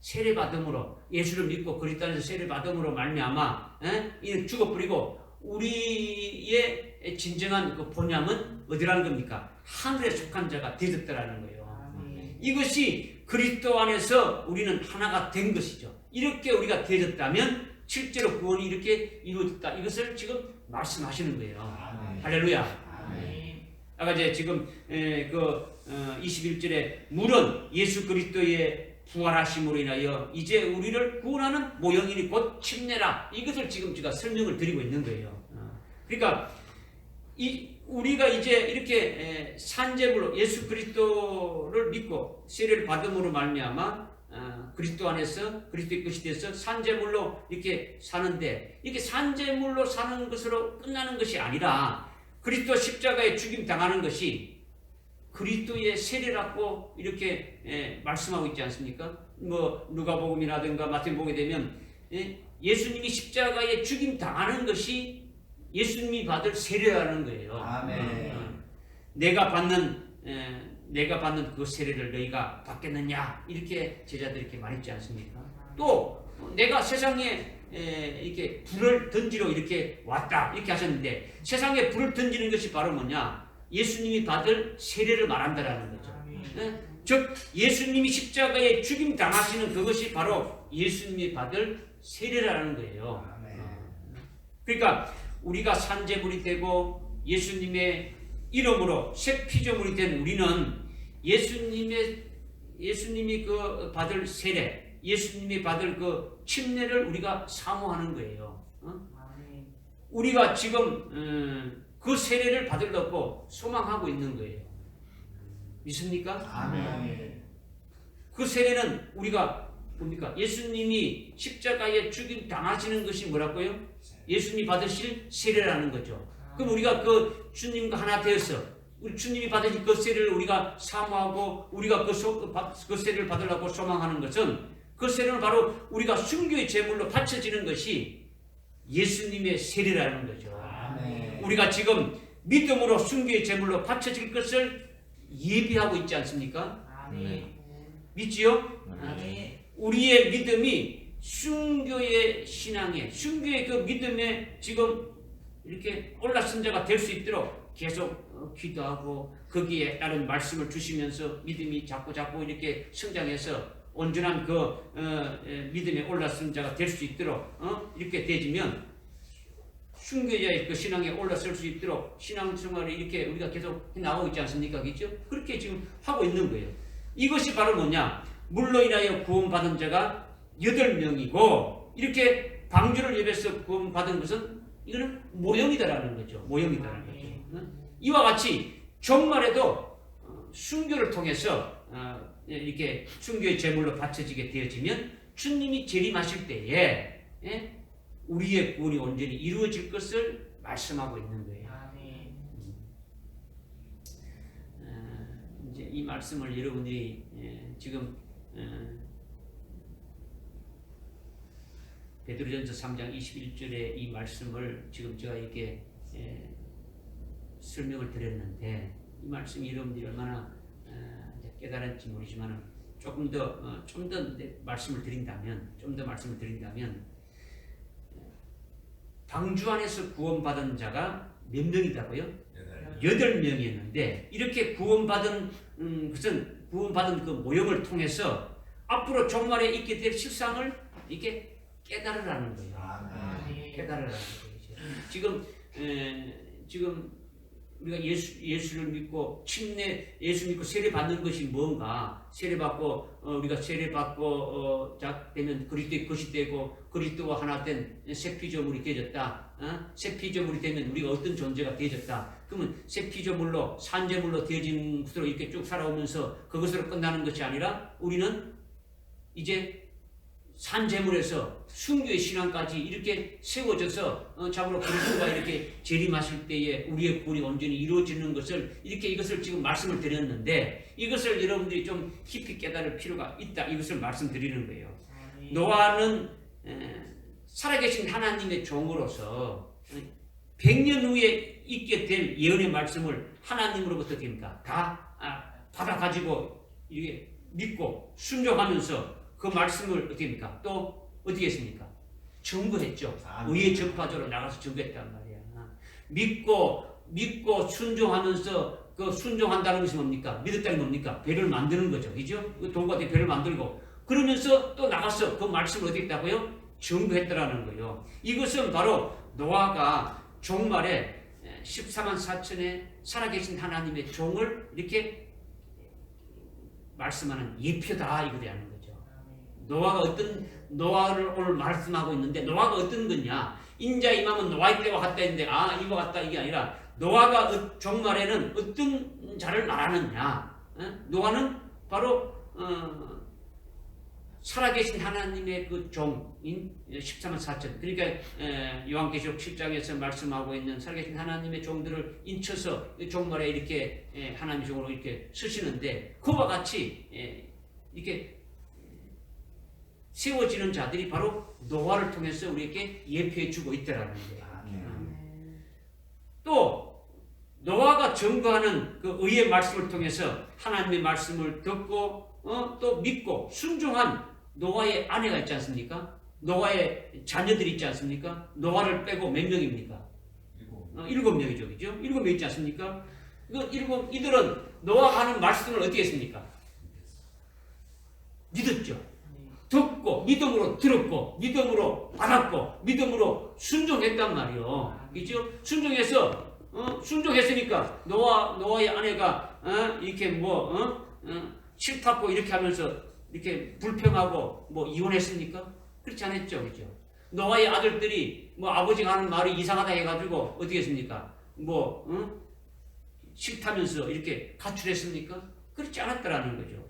세례 받음으로 예수를 믿고 그리스도 안에서 세례 받음으로 말미암아 이는 죽어버리고 우리의 진정한 그 본향은 어디라는 겁니까? 하늘에 속한 자가 되었다라는 거예요. 이것이 그리스도 안에서 우리는 하나가 된 것이죠. 이렇게 우리가 되어졌다면 실제로 구원이 이렇게 이루어졌다. 이것을 지금 말씀하시는 거예요. 아멘. 할렐루야. 아멘. 아까 이제 지금 21절에 물은 예수 그리스도의 부활하심으로 인하여 이제 우리를 구원하는 모형이니 곧 침례라. 이것을 지금 제가 설명을 드리고 있는 거예요. 그러니까 우리가 이제 이렇게 산재물로 예수 그리스도를 믿고 세례를 받음으로 말미암아 그리스도 안에서 그리스도의 것이 돼서 산재물로 이렇게 사는데 이렇게 산재물로 사는 것으로 끝나는 것이 아니라 그리스도 십자가에 죽임 당하는 것이 그리스도의 세례라고 이렇게 말씀하고 있지 않습니까? 뭐 누가복음이라든가 마태복음에 되면 예수님이 십자가에 죽임 당하는 것이 예수님이 받을 세례라는 거예요. 아멘. 내가 받는 그 세례를 너희가 받겠느냐 이렇게 제자들이 이렇게 말했지 않습니까? 또 내가 세상에 이렇게 불을 던지러 이렇게 왔다 이렇게 하셨는데 세상에 불을 던지는 것이 바로 뭐냐? 예수님이 받을 세례를 말한다라는 거죠. 즉 예수님이 십자가에 죽임 당하시는 그것이 바로 예수님이 받을 세례라는 거예요. 그러니까 우리가 산재물이 되고 예수님의 이름으로 새 피조물이 된 우리는 예수님이 그 받을 세례, 예수님이 받을 그 침례를 우리가 사모하는 거예요. 우리가 지금 그 세례를 받으려고 소망하고 있는 거예요. 믿습니까? 아멘. 그 세례는 우리가 뭡니까? 예수님이 십자가에 죽임 당하시는 것이 뭐라고요? 예수님이 받으실 세례라는 거죠. 그럼 우리가 그 주님과 하나 되어서 우리 주님이 받으실 그 세례를 우리가 사모하고 우리가 그 세례를 받으려고 소망하는 것은 그 세례는 바로 우리가 순교의 제물로 바쳐지는 것이 예수님의 세례라는 거죠. 아멘. 우리가 지금 믿음으로 순교의 제물로 바쳐질 것을 예비하고 있지 않습니까? 믿지요? 우리의 믿음이 순교의 신앙에 순교의 그 믿음에 지금 이렇게 올라선 자가 될 수 있도록 계속 기도하고 거기에 따른 말씀을 주시면서 믿음이 자꾸 이렇게 성장해서 온전한 그 믿음에 올라선 자가 될 수 있도록 이렇게 되지면 순교자의 그 신앙에 올라설 수 있도록 신앙생활을 이렇게 우리가 계속 나오고 있지 않습니까? 그렇죠? 그렇게 지금 하고 있는 거예요. 이것이 바로 뭐냐? 물로 인하여 구원받은 자가 8명이고 이렇게 방주를 예배해서 구원받은 것은 이거는 모형이다라는 거죠. 모형이다라는 거죠. 이와 같이 종말에도 순교를 통해서 이렇게 순교의 제물로 바쳐지게 되어지면 주님이 재림하실 때에 우리의 구원이 온전히 이루어질 것을 말씀하고 있는 거예요. 이제 이 말씀을 여러분들이 지금 베드로전서 3장 21절의 이 말씀을 지금 제가 이렇게 설명을 드렸는데 이 말씀이 여러분들이 얼마나 깨달은지 모르지만 좀 더 말씀을 드린다면 방주 안에서 구원받은 자가 몇 명이다고요? 8명이었는데 이렇게 구원받은 그 모형을 통해서 앞으로 종말에 있게 될 실상을 이렇게 깨달으라는 거예요. 깨달으라는 거예요. 지금 우리가 예수를 믿고 예수 믿고 세례 받는 것이 뭔가? 세례 받고 우리가 세례 받고 되면 그리스도의 것이 되고 그리스도와 하나 된 새 피조물이 되어졌다. 새 피조물이 되면 우리가 어떤 존재가 되어졌다. 그러면 새 피조물로 산재물로 되어진 것으로 이렇게 쭉 살아오면서 그것으로 끝나는 것이 아니라 우리는 이제 산재물에서 순교의 신앙까지 이렇게 세워져서 참으로 그리스도가 이렇게 재림하실 때에 우리의 구원이 온전히 이루어지는 것을 이것을 지금 말씀을 드렸는데 이것을 여러분들이 좀 깊이 깨달을 필요가 있다. 이것을 말씀드리는 거예요. 노아는 살아계신 하나님의 종으로서 100년 후에 있게 될 예언의 말씀을 하나님으로부터 됩니까? 다 받아가지고 이게 믿고 순종하면서 그 말씀을 어떻게 합니까? 또 어떻게 했습니까? 증거했죠. 의의 전파자로 나가서 증거했단 말이야. 믿고 순종하면서 그 순종한다는 것이 뭡니까? 믿었다는 뭡니까? 배를 만드는 거죠. 그죠? 돈과 배를 만들고 그러면서 또 나가서 그 말씀을 어떻게 했다고요? 증거했다라는 거예요. 이것은 바로 노아가 종말에 14만 4천의 살아계신 하나님의 종을 이렇게 말씀하는 예표다 이거라는 거죠. 노아를 오늘 말씀하고 있는데 노아가 어떤 거냐? 인자 임하면 노아의 때와 같다 했는데 이와 같다 이게 아니라 노아가 종말에는 어떤 자를 말하느냐? 노아는 바로 살아계신 하나님의 그 종인 14만 4천, 그러니까 요한계시록 7장에서 말씀하고 있는 살아계신 하나님의 종들을 인쳐서 종말에 이렇게 하나님의 종으로 이렇게 쓰시는데, 그와 같이 이렇게 세워지는 자들이 바로 노아를 통해서 우리에게 예표해 주고 있더라는 거예요. 또 노아가 증거하는 그 의의 말씀을 통해서 하나님의 말씀을 듣고 또 믿고 순종한 노아의 아내가 있지 않습니까? 노아의 자녀들이 있지 않습니까? 노아를 빼고 몇 명입니까? 7명이죠, 그죠? 7명 있지 않습니까? 이들은 노아가 하는 말씀을 어떻게 했습니까? 믿었죠. 듣고 믿음으로 들었고 믿음으로 받았고 믿음으로 순종했단 말이요. 그죠? 순종했으니까 노아의 아내가 이렇게 싫다고 이렇게 하면서 이렇게 불평하고 이혼했습니까? 그렇지 않았죠, 그죠? 노아의 아들들이 아버지가 하는 말이 이상하다 해가지고 어떻게 했습니까? 싫다면서 이렇게 가출했습니까? 그렇지 않았다라는 거죠.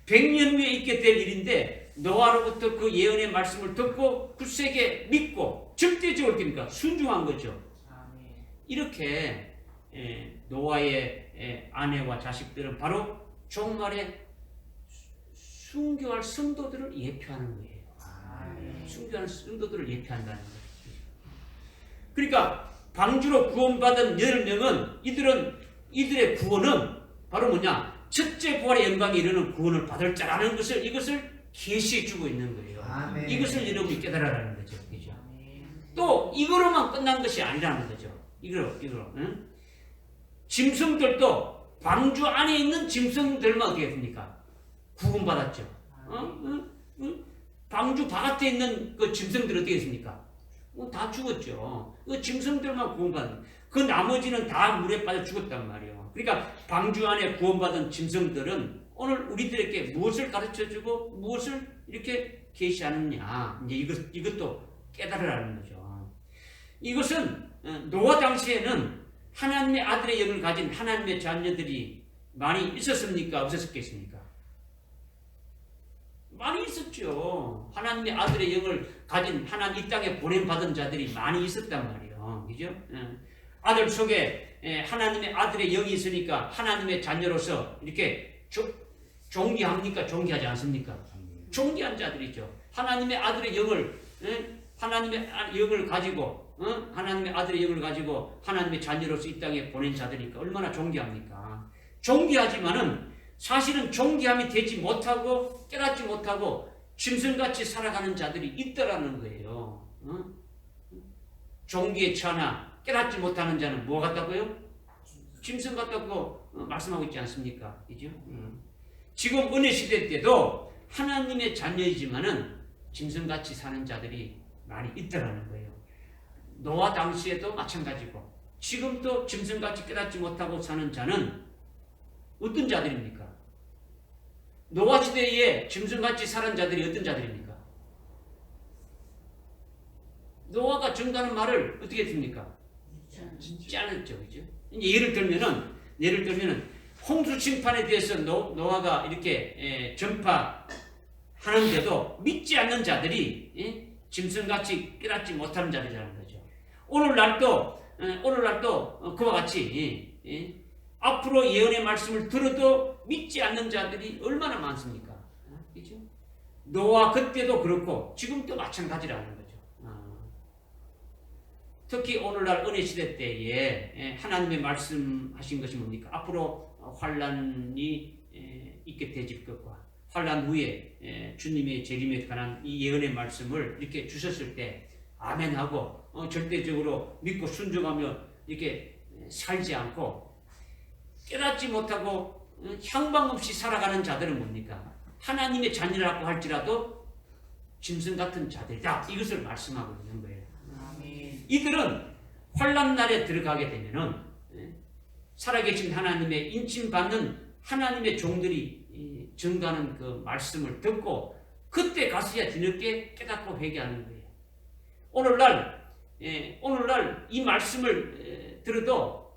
100년 후에 있게 될 일인데 노아로부터 그 예언의 말씀을 듣고 굳세게 믿고 절대적으로 순종한 거죠. 이렇게 노아의 아내와 자식들은 바로 종말에 순교할 성도들을 예표하는 거예요. 순교하는 성도들을 예표한다는 거예요. 그러니까 방주로 구원받은 10명은 이들의 구원은 바로 뭐냐? 첫째 부활의 영광에 이르는 구원을 받을 자라는 이것을 계시해 주고 있는 거예요. 이것을 여러분이 깨달아라는 거죠. 그죠? 또 이거로만 끝난 것이 아니라는 거죠. 이거로. 응? 짐승들도 방주 안에 있는 짐승들만 어떻게 했습니까? 구원받았죠. 방주 바깥에 있는 그 짐승들 어떻게 했습니까? 다 죽었죠. 그 짐승들만 구원받은. 그 나머지는 다 물에 빠져 죽었단 말이에요. 그러니까 방주 안에 구원받은 짐승들은 오늘 우리들에게 무엇을 가르쳐주고 무엇을 이렇게 계시하느냐. 이제 이것도 깨달으라는 거죠. 이것은 노아 당시에는 하나님의 아들의 영을 가진 하나님의 자녀들이 많이 있었습니까? 없었겠습니까? 많이 있었죠. 하나님의 아들의 영을 가진 하나님 이 땅에 보냄받은 자들이 많이 있었단 말이에요. 그죠? 아들 속에 하나님의 아들의 영이 있으니까 하나님의 자녀로서 이렇게 존귀합니까? 존귀하지 않습니까? 존귀한 자들이죠. 하나님의 아들의 영을 가지고 하나님의 아들의 영을 가지고 하나님의 자녀로서 이 땅에 보낸 자들이니까 얼마나 존귀합니까? 존귀하지만은 사실은 존귀함이 되지 못하고 깨닫지 못하고 짐승같이 살아가는 자들이 있더라는 거예요. 존귀에 처하나 깨닫지 못하는 자는 뭐 같다고요? 짐승 같다고 말씀하고 있지 않습니까? 그죠? 지금 은혜 시대 때도 하나님의 자녀이지만은 짐승같이 사는 자들이 많이 있더라는 거예요. 노아 당시에도 마찬가지고 지금도 짐승같이 깨닫지 못하고 사는 자는 어떤 자들입니까? 노아 시대에 짐승같이 사는 자들이 어떤 자들입니까? 노아가 전가하는 말을 어떻게 했습니까? 믿지 않았죠, 그죠? 예를 들면은 홍수 심판에 대해서 노아가 이렇게 전파하는데도 믿지 않는 자들이 짐승같이 깨닫지 못하는 자들이라는 거죠. 오늘날도 그와 같이 앞으로 예언의 말씀을 들어도 믿지 않는 자들이 얼마나 많습니까? 그죠? 노아 그때도 그렇고 지금도 마찬가지라는 거죠. 특히 오늘날 은혜 시대 때에 하나님의 말씀하신 것이 뭡니까? 앞으로 환란이 있게 되질 것과 환란 후에 주님의 재림에 관한 이 예언의 말씀을 이렇게 주셨을 때 아멘하고 절대적으로 믿고 순종하며 이렇게 살지 않고 깨닫지 못하고 향방 없이 살아가는 자들은 뭡니까? 하나님의 자녀라고 할지라도 짐승 같은 자들이다. 이것을 말씀하고 있는 거예요. 이들은 환난 날에 들어가게 되면은 살아계신 하나님의 인침받는 하나님의 종들이 증가하는 그 말씀을 듣고 그때 가서야 뒤늦게 깨닫고 회개하는 거예요. 오늘날 이 말씀을 들어도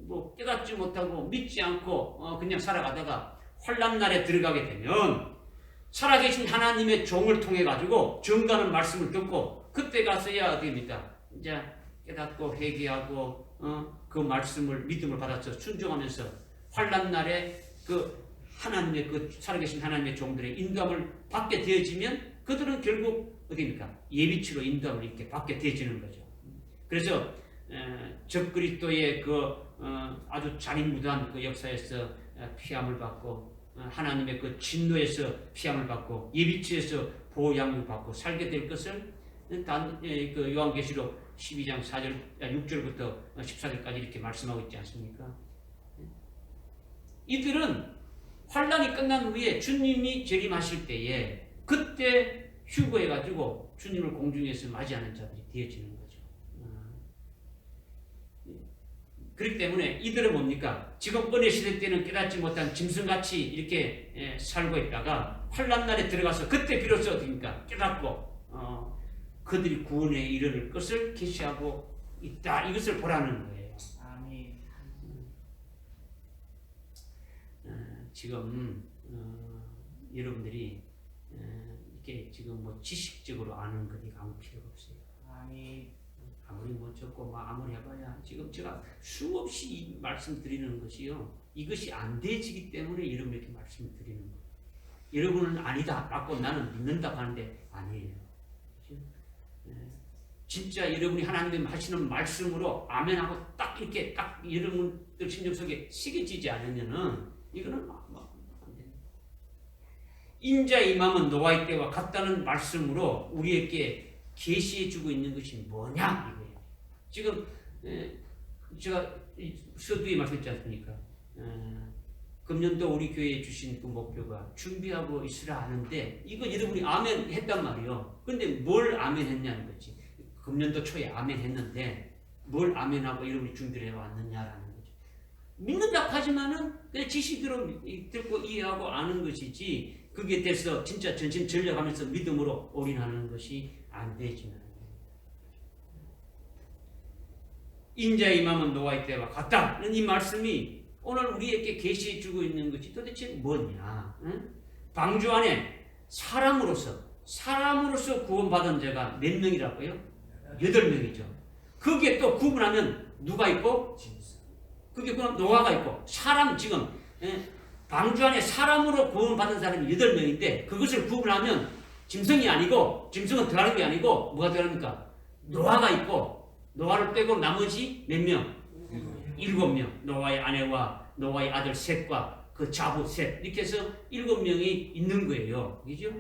뭐 깨닫지 못하고 믿지 않고 그냥 살아가다가 환난 날에 들어가게 되면 살아계신 하나님의 종을 통해 가지고 정가는 말씀을 듣고 그때 가서야 어디입니까? 이제 깨닫고 회개하고 그 말씀을 믿음을 받아서 순종하면서 환난 날에 그 하나님의 그 살아계신 하나님의 종들의 인도함을 받게 되어지면 그들은 결국 어디입니까? 예비치로 인도함을 이렇게 받게 되어지는 거죠. 그래서 적그리스도의 그 아주 잔인무도한 그 역사에서 피함을 받고 하나님의 그 진노에서 피함을 받고 예비치에서 보호양육을 받고 살게 될 것을 그 요한계시록 12장 6절부터 14절까지 이렇게 말씀하고 있지 않습니까? 이들은 환란이 끝난 후에 주님이 재림하실 때에 그때 휴거해가지고 주님을 공중에서 맞이하는 자들이 되어지는 거죠. 그렇기 때문에 이들은 뭡니까? 지금 은혜 시대 때는 깨닫지 못한 짐승같이 이렇게 살고 있다가 환란 날에 들어가서 그때 비로소 어떻습니까? 깨닫고 그들이 구원에 이르는 것을 계시하고 있다. 이것을 보라는 거예요. 아멘. 지금 여러분들이 이렇게 지금 뭐 지식적으로 아는 것이 아무 필요가 없어요. 아멘. 아무리 뭐 적고 뭐 아무리 해봐야 지금 제가 수없이 말씀드리는 것이요. 이것이 안 되지기 때문에 여러분에게 말씀을 드리는 거예요. 여러분은 아니다 라고 나는 믿는다 하는데 아니에요. 그렇죠? 진짜 여러분이 하나님 하시는 말씀으로 아멘하고 딱 이렇게 딱 여러분들 심령 속에 새겨지지 않으면은 이거는 안 됩니다. 인자의 임함은 노아의 때와 같다는 말씀으로 우리에게 계시해주고 있는 것이 뭐냐 이거예요. 지금 제가 서두에 말씀했지 않습니까? 금년도 우리 교회에 주신 그 목표가 준비하고 있으라 하는데 이거 여러분이 아멘 했단 말이에요. 근데 뭘 아멘 했냐는 거지. 금년도 초에 아멘 했는데 뭘 아멘하고 여러분이 준비를 해왔느냐라는 거죠. 믿는다고 하지만은 그냥 지식으로 듣고 이해하고 아는 것이지 그게 돼서 진짜 전심 전력하면서 믿음으로 올인하는 것이 안 되지만 인자의 임함은 노아의 때와 같다는 이 말씀이 오늘 우리에게 계시해주고 있는 것이 도대체 뭐냐? 응? 방주 안에 사람으로서 구원받은 자가 몇 명이라고요? 8명이죠. 그게 또 구분하면 누가 있고? 그게 그럼 노아가 있고 사람 지금 방주 안에 사람으로 구원받은 사람이 8명인데 그것을 구분하면 짐승이 아니고 짐승은 들어가는 게 아니고 뭐가 들어갑니까? 노아가 있고 노아를 빼고 나머지 몇 명? 7명. 노아의 아내와 노아의 아들 셋과 그 자부 셋 이렇게 해서 7명이 있는 거예요. 그죠?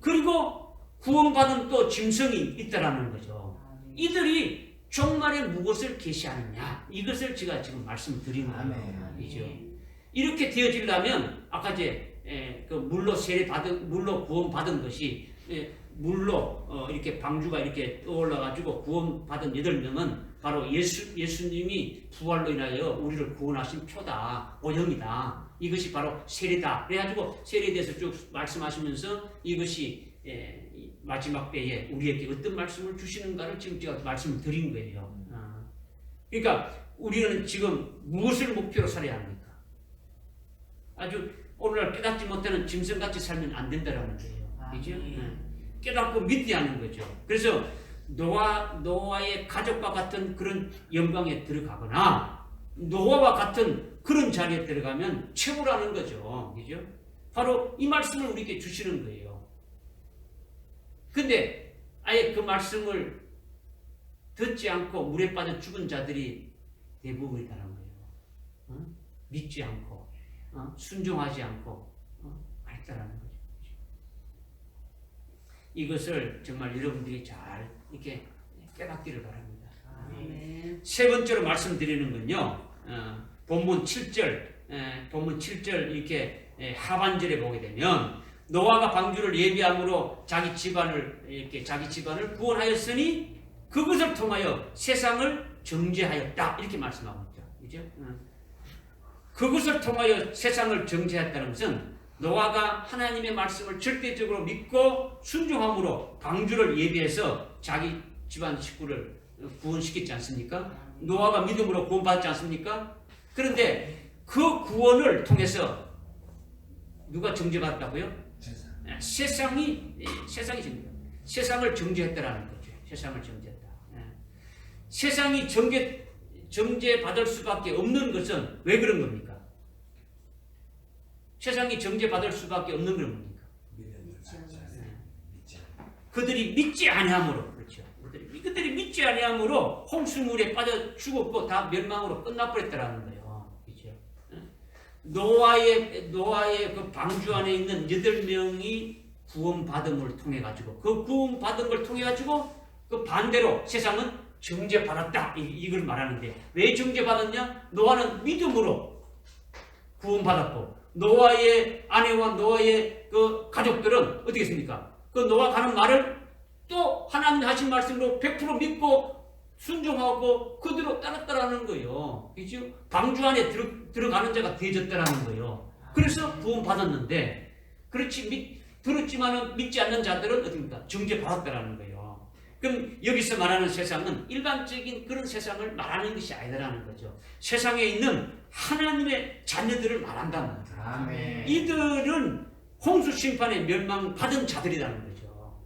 그리고 구원받은 또 짐승이 있다라는 거죠. 이들이 종말에 무엇을 계시하느냐 이것을 제가 지금 말씀드리는 거예요. 이렇게 되어지려면 아까 이제 그 물로 세례받은 물로 구원받은 것이 물로 이렇게 방주가 이렇게 떠올라가지고 구원받은 8명은 바로 예수님이 부활로 인하여 우리를 구원하신 표다, 오형이다. 이것이 바로 세례다. 그래가지고 세례에 대해서 쭉 말씀하시면서 이것이 마지막 때에 우리에게 어떤 말씀을 주시는가를 지금 제가 말씀을 드린 거예요. 그러니까 우리는 지금 무엇을 목표로 살아야 합니까? 아주 오늘날 깨닫지 못하는 짐승같이 살면 안 된다라는 거예요. 그죠? 깨닫고 믿어야 하는 거죠. 그래서 노아의 가족과 같은 그런 영광에 들어가거나 노아와 같은 그런 자리에 들어가면 최고라는 거죠. 그죠? 바로 이 말씀을 우리에게 주시는 거예요. 근데 아예 그 말씀을 듣지 않고 물에 빠져 죽은 자들이 대부분이라는 거예요. 믿지 않고 순종하지 않고 했다라는 거죠. 이것을 정말 여러분들이 잘 이렇게 깨닫기를 바랍니다. 아멘. 세 번째로 말씀드리는 건요. 본문 7절 이렇게 하반절에 보게 되면 노아가 방주를 예비함으로 자기 집안을 구원하였으니 그것을 통하여 세상을 정죄하였다 이렇게 말씀하고 있죠. 그죠? 그것을 통하여 세상을 정죄했다는 것은 노아가 하나님의 말씀을 절대적으로 믿고 순종함으로 방주를 예비해서 자기 집안 식구를 구원시켰지 않습니까? 노아가 믿음으로 구원받지 않습니까? 그런데 그 구원을 통해서 누가 정죄받았다고요? 세상이 세상을 정죄했다라는 거죠. 세상을 정죄했다. 세상이 정죄받을 수밖에 없는 것은 왜 그런 겁니까? 세상이 정죄받을 수밖에 없는 건 뭡니까? 그들이 믿지 아니함으로, 그렇죠. 그들이 믿지 아니함으로 홍수물에 빠져 죽었고 다 멸망으로 끝나버렸다라는 거예요. 그렇죠. 노아의 그 방주 안에 있는 8명이 구원받음을 통해 가지고 그 구원받음을 통해 가지고 그 반대로 세상은 정죄받았다 이걸 말하는데 왜 정죄받았냐? 노아는 믿음으로 구원받았고 노아의 아내와 노아의 그 가족들은 어떻게 했습니까? 그 노아 가는 말을 또 하나님 하신 말씀으로 100% 믿고 순종하고 그대로 따랐다라는 거예요. 그죠? 방주 안에 들어가는 자가 되어졌다라는 거예요. 그래서 구원받았는데 그렇지 들었지만은 믿지 않는 자들은 어떻습니까? 정죄받았다라는 거예요. 그럼 여기서 말하는 세상은 일반적인 그런 세상을 말하는 것이 아니라는 거죠. 세상에 있는 하나님의 자녀들을 말한단 말이에요. 아멘. 이들은 홍수 심판에 멸망받은 자들이라는 거죠.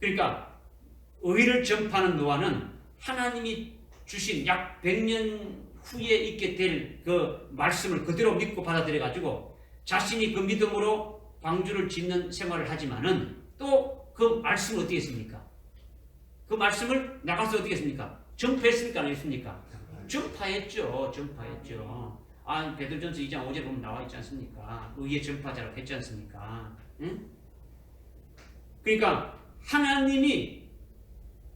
그러니까 의를 전파하는 노아는 하나님이 주신 약 100년 후에 있게 될 그 말씀을 그대로 믿고 받아들여 가지고 자신이 그 믿음으로 방주를 짓는 생활을 하지만은 또 그 말씀을 어떻게 했습니까? 그 말씀을 나가서 어떻게 했습니까? 전파했습니까? 안 했습니까? 전파했죠. 베드로전서 2장 5절에 보면 나와 있지 않습니까? 의의 전파자라고 했지 않습니까? 응? 그러니까 하나님이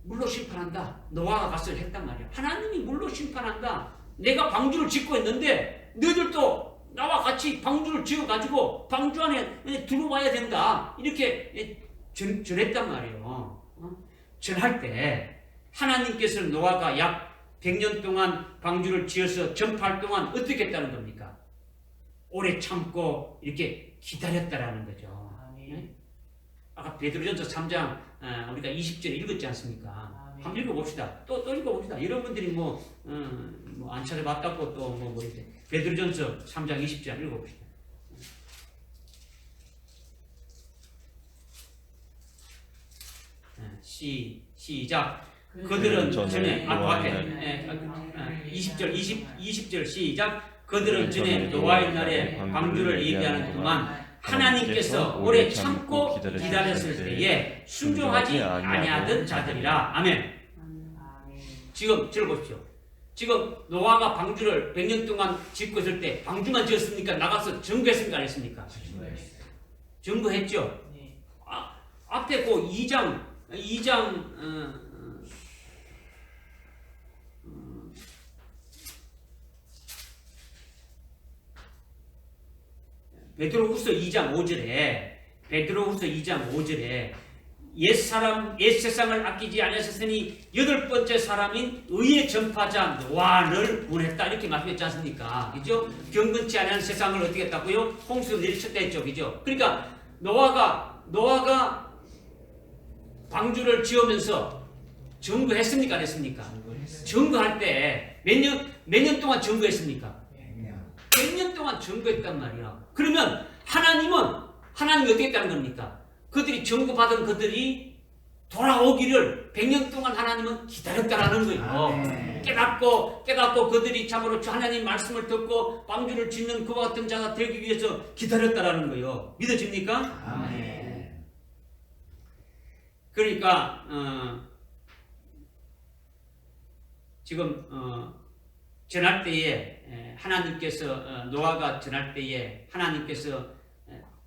물로 심판한다. 노아가 가서 했단 말이야. 하나님이 물로 심판한다. 내가 방주를 짓고 있는데 너희들도 나와 같이 방주를 지어가지고 방주 안에 들어와야 된다. 이렇게 전했단 말이에요. 전할 때 하나님께서 노아가 약 100년 동안 방주를 지어서 전파할 동안 어떻게 했다는 겁니까? 오래 참고 이렇게 기다렸다라는 거죠. 아까 베드로전서 3장 우리가 20절에 읽었지 않습니까? 한번 읽어봅시다. 또 읽어봅시다. 여러분들이 안 찾아봤다고 또 이렇게 베드로전서 3장 20절 읽어봅시다. 시작. 그들은 전에 앞에 20절 시작. 그들은 전에 노아의 날에 방주를 예비하는 동안 하나님께서 오래 참고 기다렸을 때에 순종하지 아니하던 자들이라. 아멘. 지금 들어보십시오. 지금 노아가 방주를 100년 동안 짓고 있을 때 방주만 지었습니까? 나가서 증거했습니까? 안 했습니까? 증거했죠. 앞에 그 2장 베드로후서 2장 5절에 옛 세상을 아끼지 않으셨으니 8번째 사람인 의의 전파자 노아를 보냈다 이렇게 말씀했지 않습니까? 그죠? 경건치 않은 세상을 어떻게 했다고요? 홍수를 내리쳤다 했죠. 그죠? 그러니까 노아가 방주를 지으면서 증거했습니까? 안 했습니까? 증거할 때 몇 년 동안 증거했습니까? 100년 동안 증거했단 말이야. 그러면 하나님이 어떻게 했다는 겁니까? 그들이 증거받은 그들이 돌아오기를 100년 동안 하나님은 기다렸다라는 거예요. 깨닫고 그들이 참으로 하나님 말씀을 듣고 방주를 짓는 그와 같은 자가 되기 위해서 기다렸다라는 거예요. 믿어집니까? 아멘. 그러니까 지금 전할 때에 하나님께서 노아가 전할 때에 하나님께서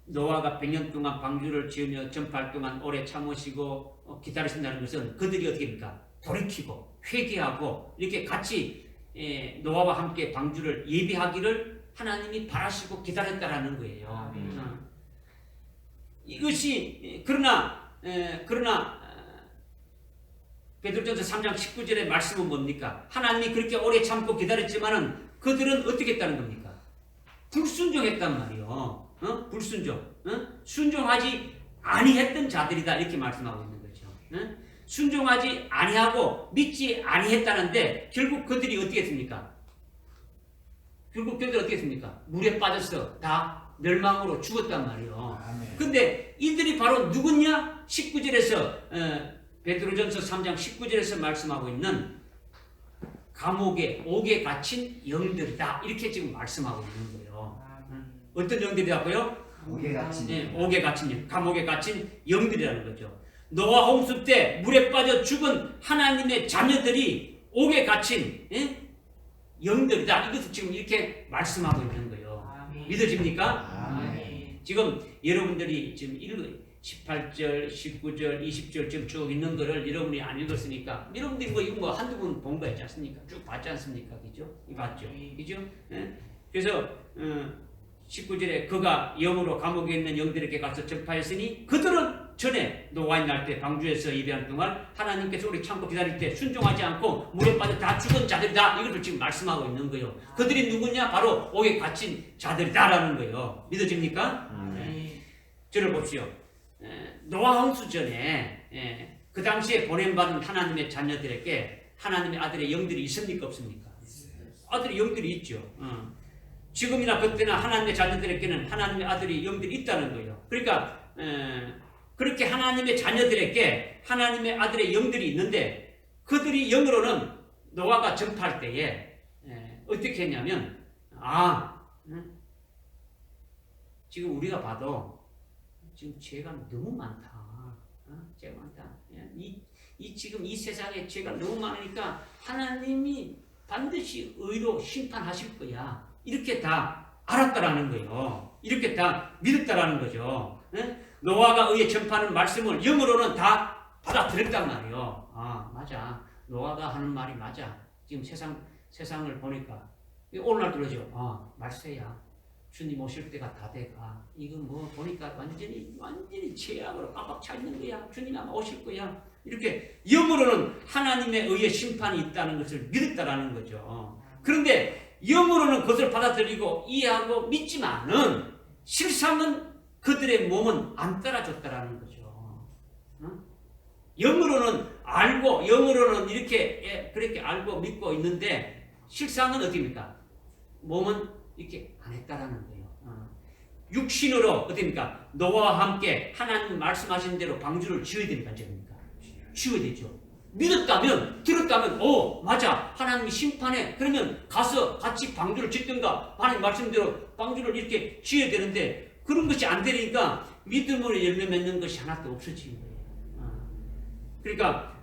노아가 100년 동안 방주를 지으며 전파할 동안 오래 참으시고 기다리신다는 것은 그들이 어떻게 합니까? 돌이키고 회개하고 이렇게 같이 노아와 함께 방주를 예비하기를 하나님이 바라시고 기다렸다라는 거예요. 이것이 그러나 베드로전서 3장 19절의 말씀은 뭡니까? 하나님이 그렇게 오래 참고 기다렸지만은 그들은 어떻게 했다는 겁니까? 불순종했단 말이요. 불순종. 순종하지 아니했던 자들이다 이렇게 말씀하고 있는 거죠. 순종하지 아니하고 믿지 아니했다는데 결국 그들이 어떻게 했습니까? 물에 빠져서 다 멸망으로 죽었단 말이에요. 아멘. 근데 이들이 바로 누구냐? 19절에서 베드로전서 3장 19절에서 말씀하고 있는 감옥에 옥에 갇힌 영들이다. 이렇게 지금 말씀하고 있는 거예요. 아멘. 어떤 영들이라고요? 옥에 갇힌 예, 옥에 갇힌 영, 감옥에 갇힌 영들이라는 거죠. 노아 홍수 때 물에 빠져 죽은 하나님의 자녀들이 옥에 갇힌 영들이다. 이것을 지금 이렇게 말씀하고 있는 거예요. 아멘. 믿어집니까? 아멘. 지금 여러분들이 지금 18절, 19절, 20절 지금 쭉 있는 거를 여러분이 안 읽었으니까 여러분들이 뭐 이거 뭐 한두 번 본 거 있지 않습니까? 쭉 봤지 않습니까? 그죠? 봤죠? 그죠? 예? 그래서 19절에 그가 영으로 감옥에 있는 영들에게 가서 전파했으니 그들은 전에 노아의 날 때 방주에서 예배한 동안 하나님께서 우리 참고 기다릴 때 순종하지 않고 물에 빠져 다 죽은 자들이다. 이것을 지금 말씀하고 있는 거예요. 그들이 누구냐? 바로 옥에 갇힌 자들이다라는 거예요. 믿어집니까? 아멘. 저를 보십시오. 노아 홍수 전에 그 당시에 보냄받은 하나님의 자녀들에게 하나님의 아들의 영들이 있습니까? 없습니까? 아들의 영들이 있죠. 지금이나 그때나 하나님의 자녀들에게는 하나님의 아들이 영들이 있다는 거예요. 그러니까 그렇게 하나님의 자녀들에게 하나님의 아들의 영들이 있는데 그들이 영으로는 노아가 전파할 때에 어떻게 했냐면 지금 우리가 봐도 지금 죄가 너무 많다. 죄가 많다. 지금 이 세상에 죄가 너무 많으니까 하나님이 반드시 의로 심판하실 거야. 이렇게 다 알았다라는 거예요. 이렇게 다 믿었다라는 거죠. 노아가 의에 전파하는 말씀을 영으로는 다 받아들였단 말이에요. 맞아. 노아가 하는 말이 맞아. 지금 세상을 보니까 오늘날 그러죠. 말세야. 주님 오실 때가 다 돼가. 이거 뭐 보니까 완전히 죄악으로 꽉꽉 차 있는 거야. 주님 아마 오실 거야. 이렇게 영으로는 하나님의 의의 심판이 있다는 것을 믿었다라는 거죠. 그런데 영으로는 그것을 받아들이고 이해하고 믿지만은 실상은 그들의 몸은 안 따라줬다라는 거죠. 영으로는 알고 영으로는 이렇게 그렇게 알고 믿고 있는데 실상은 어떻습니까? 몸은 이렇게 안 했다라는 거예요. 육신으로 어떻습니까? 노아와 함께 하나님 말씀하신 대로 방주를 지어야 되니까 어떻습니까? 지어야 되죠. 믿었다면, 들었다면, 맞아. 하나님이 심판해. 그러면 가서 같이 방주를 짓든가, 하나님 말씀대로 방주를 이렇게 지어야 되는데, 그런 것이 안 되니까 믿음으로 열매 맺는 것이 하나도 없어진 거예요. 그러니까,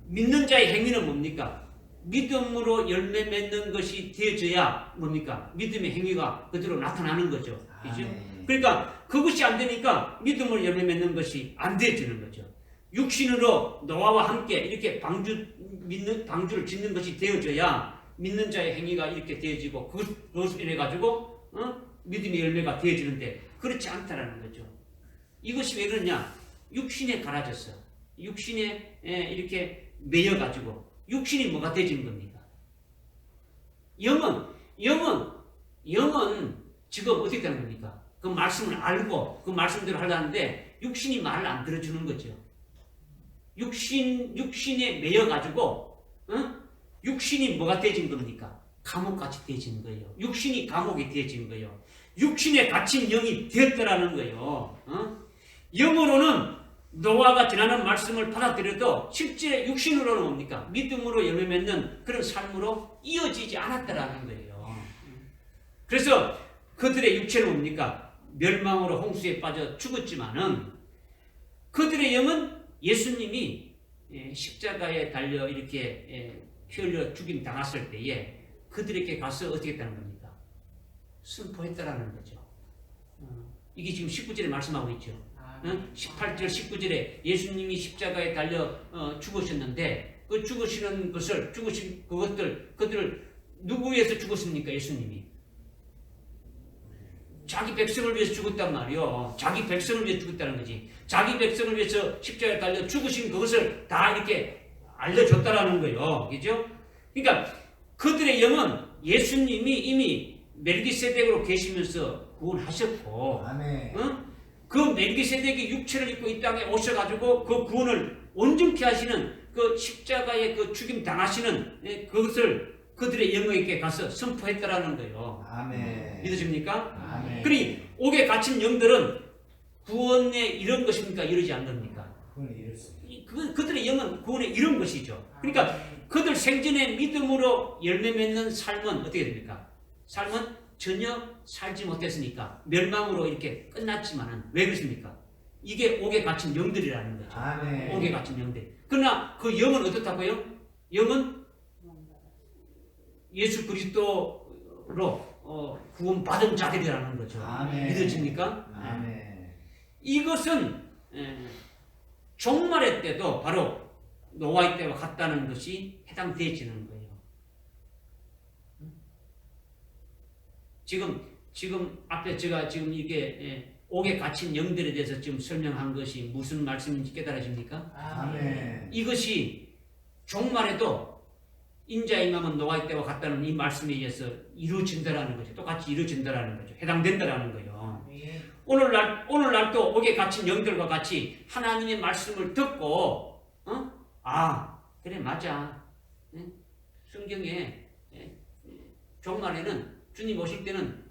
믿는 자의 행위는 뭡니까? 믿음으로 열매 맺는 것이 되어져야 뭡니까? 믿음의 행위가 그대로 나타나는 거죠. 그죠? 그러니까 그것이 안 되니까 믿음으로 열매 맺는 것이 안 되어지는 거죠. 육신으로 노아와 함께 이렇게 방주를 짓는 것이 되어져야 믿는 자의 행위가 이렇게 되어지고 그것을 인해 가지고 믿음의 열매가 되어지는데 그렇지 않다라는 거죠. 이것이 왜 그러냐? 육신에 갈아졌어. 육신에 이렇게 매여 가지고 육신이 뭐가 되어지는 겁니까? 영은 지금 어떻게 되는 겁니까? 그 말씀을 알고 그 말씀대로 하려는데 육신이 말을 안 들어주는 거죠. 육신에 매여가지고 육신이 뭐가 되어진 겁니까? 감옥같이 되어진 거예요. 육신이 감옥이 되어진 거예요. 육신에 갇힌 영이 되었더라는 거예요. 영으로는 노아가 전하는 말씀을 받아들여도 실제 육신으로는 뭡니까? 믿음으로 열매 맺는 그런 삶으로 이어지지 않았다라는 거예요. 그래서 그들의 육체는 뭡니까? 멸망으로 홍수에 빠져 죽었지만은 그들의 영은 예수님이 십자가에 달려 이렇게 피 흘려 죽임 당했을 때에 그들에게 가서 어떻게 했다는 겁니까? 선포했다라는 거죠. 이게 지금 19절에 말씀하고 있죠. 18절, 19절에 예수님이 십자가에 달려 죽으셨는데 그 죽으신 그들을 누구 위해서 죽었습니까? 예수님이 자기 백성을 위해서 죽었단 말이요. 자기 백성을 위해서 죽었다는 거지. 자기 백성을 위해서 십자가에 달려 죽으신 그것을 다 이렇게 알려줬다라는 거예요. 그죠? 그러니까 그들의 영은 예수님이 이미 멜기세덱으로 계시면서 구원하셨고, 그 멜기세덱이 육체를 입고 이 땅에 오셔가지고 그 구원을 온전케 하시는 그 십자가의 그 죽임 당하시는 그것을 그들의 영역에 가서 선포했다라는 거예요. 아멘. 믿으십니까? 아멘. 그러니 옥에 갇힌 영들은 구원에 이런 것입니까? 이러지 않습니까? 그건 이럴 수 있어요. 그들의 영은 구원에 이런 것이죠. 그러니까 그들 생전에 믿음으로 열매 맺는 삶은 어떻게 됩니까? 삶은 전혀 살지 못했으니까 멸망으로 이렇게 끝났지만은 왜 그렇습니까? 이게 옥에 갇힌 영들이라는 거죠. 아멘. 옥에 갇힌 영들. 그러나 그 영은 어떻다고요? 영은 예수 그리스도로 구원받은 자들이라는 거죠. 아멘. 믿어집니까? 아멘. 이것은 종말의 때도 바로 노아의 때와 같다는 것이 해당되어지는 거예요. 지금 앞에 제가 지금 이게 옥에 갇힌 영들에 대해서 지금 설명한 것이 무슨 말씀인지 깨달으십니까? 아멘. 이것이 종말에도 인자 임함은 노아의 때와 같다는 이 말씀에 의해서 이루어진다라는 거죠. 똑같이 이루어진다라는 거죠. 해당된다라는 거예요. 오늘날도 옥에 갇힌 영들과 같이 하나님의 말씀을 듣고 그래 맞아. 성경에 종말에는 주님 오실 때는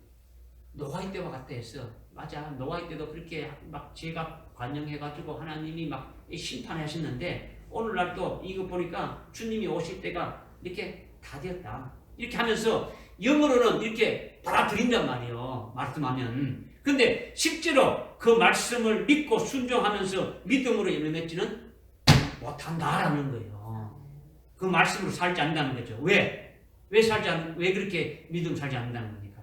노아의 때와 같다 했어. 맞아. 노아의 때도 그렇게 막 죄가 관영해가지고 하나님이 막 심판하셨는데 오늘날도 이거 보니까 주님이 오실 때가 이렇게 다 되었다. 이렇게 하면서 영어로는 이렇게 받아들인단 말이에요. 말씀하면. 근데 실제로 그 말씀을 믿고 순종하면서 믿음으로 열매 맺지는 못한다라는 거예요. 그 말씀으로 살지 않는다는 거죠. 왜 그렇게 믿음 살지 않는다는 겁니까?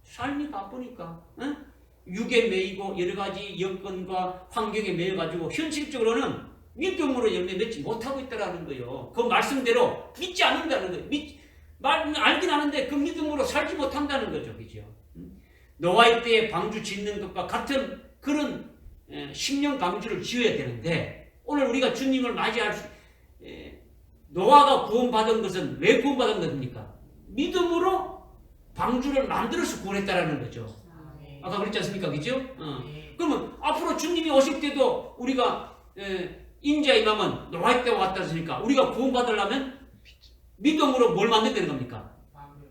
삶이 바쁘니까. 육에 매이고 여러 가지 여건과 환경에 매여가지고 현실적으로는 믿음으로 열매 맺지 못하고 있다는 거예요. 그 말씀대로 믿지 않는다는 거예요. 알긴 아는데 그 믿음으로 살지 못한다는 거죠. 그죠? 노아의 때에 방주 짓는 것과 같은 그런 심령 방주를 지어야 되는데 오늘 우리가 주님을 맞이할 노아가 구원받은 것은 왜 구원받은 겁니까? 믿음으로 방주를 만들어서 구원했다라는 거죠. 아까 그랬지 않습니까? 그죠? 그러면 앞으로 주님이 오실 때도 우리가 인자 임함은 노아의 때와 같다 했으니까 우리가 구원받으려면 믿음으로 뭘 만들어야 되는 겁니까?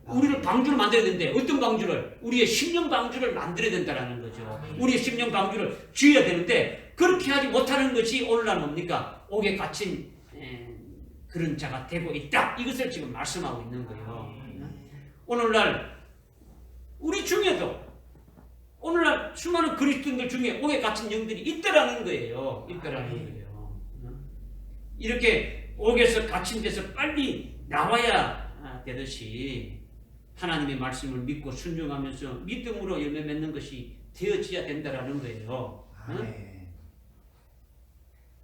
우리를 방주를 만들어야 되는데 어떤 방주를? 우리의 심령 방주를 만들어야 된다는 거죠. 우리의 심령 방주를 지어야 되는데 그렇게 하지 못하는 것이 오늘날 뭡니까? 옥에 갇힌 그런 자가 되고 있다. 이것을 지금 말씀하고 있는 거예요. 오늘날 우리 중에도 오늘날 수많은 그리스도인들 중에 옥에 갇힌 영들이 있다라는 거예요. 이렇게 옥에서 갇힌 데서 빨리 나와야 되듯이 하나님의 말씀을 믿고 순종하면서 믿음으로 열매 맺는 것이 되어져야 된다라는 거예요.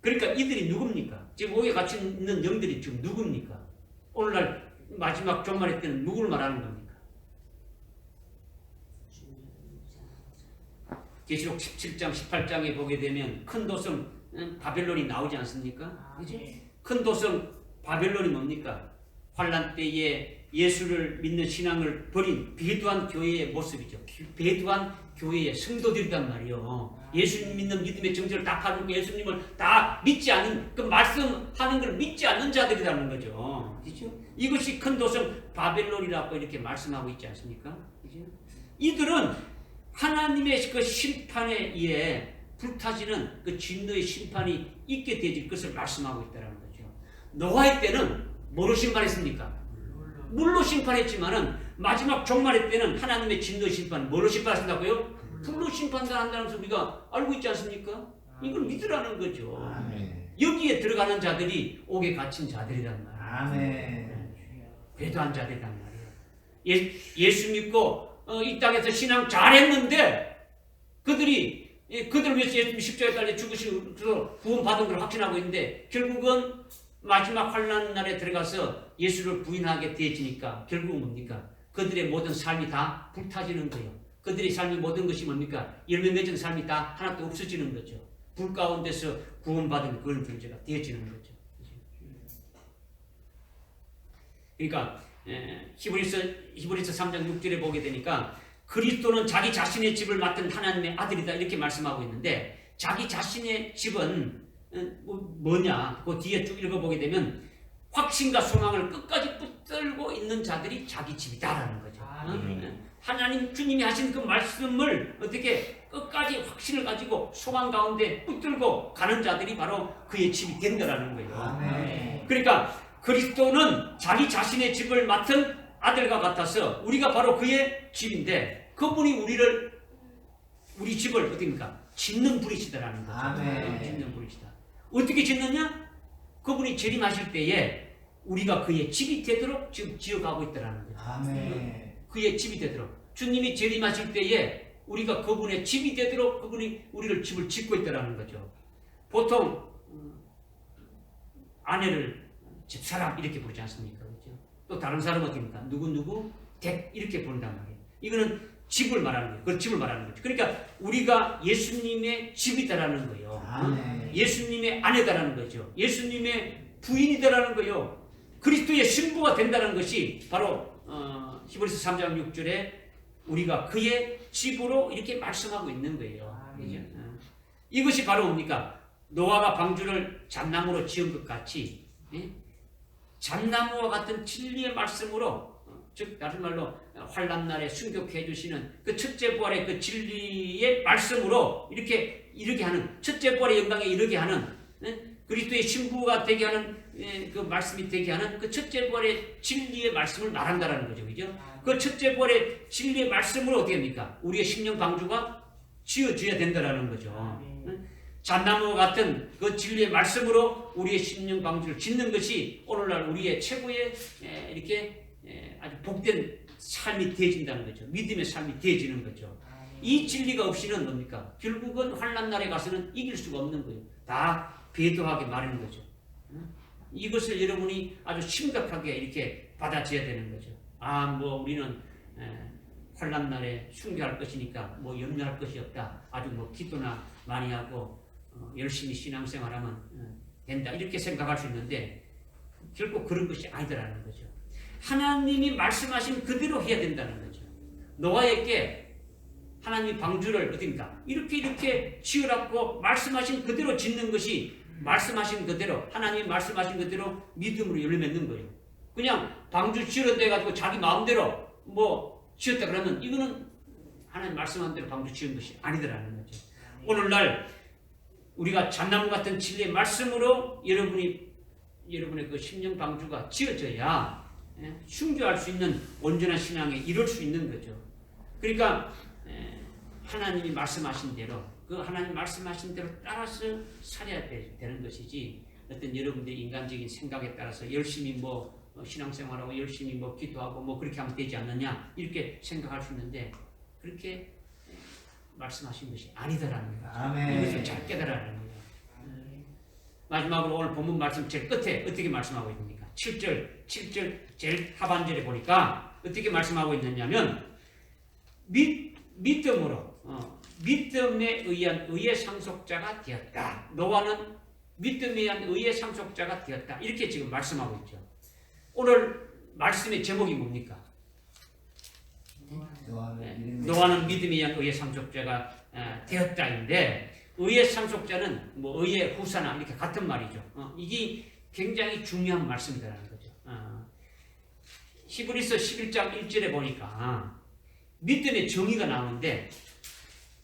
그러니까 이들이 누굽니까? 지금 옥에 갇혀 있는 영들이 지금 누굽니까? 오늘날 마지막 종말의 때는 누구를 말하는 겁니까? 계시록 17장, 18장에 보게 되면 큰 도성 바벨론이 나오지 않습니까? 그치? 큰 도성 바벨론이 뭡니까? 환란 때에 예수를 믿는 신앙을 버린 배도한 교회의 모습이죠. 배도한 교회의 성도들이란 말이에요. 예수님 믿는 믿음의 정체를 다 파고 예수님을 다 믿지 않은 그 말씀하는 걸 믿지 않는 자들이라는 거죠. 그렇죠? 이것이 큰 도성 바벨론이라고 이렇게 말씀하고 있지 않습니까? 그렇죠? 이들은 하나님의 그 심판에 의해 불타지는 그 진노의 심판이 있게 되질 것을 말씀하고 있다는 거죠. 노아의 때는 뭐로 심판했습니까? 물로 심판했지만은 마지막 종말의 때는 하나님의 진노의 심판 뭐로 심판하신다고요? 불로 심판한다는 것을 우리가 알고 있지 않습니까? 이걸 믿으라는 거죠. 여기에 들어가는 자들이 옥에 갇힌 자들이란 말이에요. 배도한 자들이란 말이에요. 예수 믿고 이 땅에서 신앙 잘했는데 그들을 위해서 예수님 십자가에 달려 죽으시고 구원받은 걸 확신하고 있는데 결국은 마지막 환난 날에 들어가서 예수를 부인하게 되어지니까 결국은 뭡니까? 그들의 모든 삶이 다 불타지는 거예요. 그들의 삶의 모든 것이 뭡니까? 열매 맺은 삶이 다 하나도 없어지는 거죠. 불 가운데서 구원받은 그런 존재가 되어지는 거죠. 그러니까 히브리서 3장 6절에 보게 되니까 그리스도는 자기 자신의 집을 맡은 하나님의 아들이다 이렇게 말씀하고 있는데 자기 자신의 집은 뭐냐? 그 뒤에 쭉 읽어보게 되면 확신과 소망을 끝까지 붙들고 있는 없는 자들이 자기 집이다라는 거죠. 아멘. 하나님 주님이 하신 그 말씀을 어떻게 끝까지 확신을 가지고 소망 가운데 붙들고 가는 자들이 바로 그의 집이 된다라는 거예요. 아멘. 그러니까 그리스도는 자기 자신의 집을 맡은 아들과 같아서 우리가 바로 그의 집인데 그분이 우리 집을 어떻습니까? 짓는 분이시다라는 거죠. 아멘. 짓는 분이시다. 어떻게 짓느냐? 그분이 재림하실 때에 우리가 그의 집이 되도록 지금 지어가고 있다라는 거죠. 아멘. 그의 집이 되도록 주님이 재림하실 때에 우리가 그분의 집이 되도록 그분이 우리를 집을 짓고 있다라는 거죠. 보통 아내를 집사람 이렇게 부르지 않습니까? 그렇죠? 또 다른 사람은 어떻습니까? 누구 댁 이렇게 부른단 말이에요. 이거는 집을 말하는 거예요. 그 집을 말하는 거죠. 그러니까 우리가 예수님의 집이다라는 거예요. 아멘. 예수님의 아내다라는 거죠. 예수님의 부인이다라는 거예요. 그리스도의 신부가 된다는 것이 바로 히브리서 3장 6절에 우리가 그의 집으로 이렇게 말씀하고 있는 거예요. 그죠? 이것이 바로 뭡니까? 노아가 방주를 잣나무로 지은 것 같이 잣나무와 같은 진리의 말씀으로 즉 다른 말로 환난 날에 순교케 해주시는 그 첫째 부활의 그 진리의 말씀으로 이렇게 하는 첫째 부활의 영광에 이르게 하는 그리스도의 신부가 되게 하는 그 말씀이 되게 하는 그 첫째 부활의 진리의 말씀을 말한다라는 거죠. 그죠? 그 첫째 부활의 진리의 말씀으로 어떻게 합니까? 우리의 심령 방주가 지어져야 된다라는 거죠. 잣나무 같은 그 진리의 말씀으로 우리의 심령 방주를 짓는 것이 오늘날 우리의 최고의 이렇게 아주 복된 삶이 되어진다는 거죠. 믿음의 삶이 되어지는 거죠. 이 진리가 없이는 뭡니까? 결국은 환난 날에 가서는 이길 수가 없는 거예요. 다 배도하게 마르는 거죠. 이것을 여러분이 아주 심각하게 이렇게 받아들여야 되는 거죠. 우리는 환난 날에 순교할 것이니까 염려할 것이 없다. 아주 기도나 많이 하고 열심히 신앙생활하면 된다. 이렇게 생각할 수 있는데 결국 그런 것이 아니더라는 거죠. 하나님이 말씀하신 그대로 해야 된다는 거죠. 노아에게 하나님이 방주를 어딘가 이렇게 지으라고 말씀하신 그대로 짓는 것이 말씀하신 그대로 하나님이 말씀하신 그대로 믿음으로 열매맺는 거예요. 그냥 방주 지으려 가지고 자기 마음대로 지었다 그러면 이거는 하나님 말씀한 대로 방주 지은 것이 아니더라는 거죠. 오늘날 우리가 잣나무 같은 진리의 말씀으로 여러분의 그 심령 방주가 지어져야 순교할 수 있는 온전한 신앙에 이룰 수 있는 거죠. 그러니까 하나님이 말씀하신 대로 그 하나님 말씀하신 대로 따라서 살아야 되는 것이지 어떤 여러분들의 인간적인 생각에 따라서 열심히 신앙생활하고 열심히 기도하고 그렇게 하면 되지 않느냐 이렇게 생각할 수 있는데 그렇게 말씀하신 것이 아니다라는 거죠. 아멘. 이것을 잘 깨달아야 합니다. 마지막으로 오늘 본문 말씀 제일 끝에 어떻게 말씀하고 있습니까? 7절 제일 하반절에 보니까 어떻게 말씀하고 있느냐면 믿음으로 믿음에 의한 의의 상속자가 되었다. 노아는 믿음에 의한 의의 상속자가 되었다. 이렇게 지금 말씀하고 있죠. 오늘 말씀의 제목이 뭡니까? 노아는 믿음에 의한 의의 상속자가 되었다인데 의의 상속자는 의의 후사나 이렇게 같은 말이죠. 이게 굉장히 중요한 말씀이라는 거죠. 히브리서 11장 1절에 보니까 믿음의 정의가 나오는데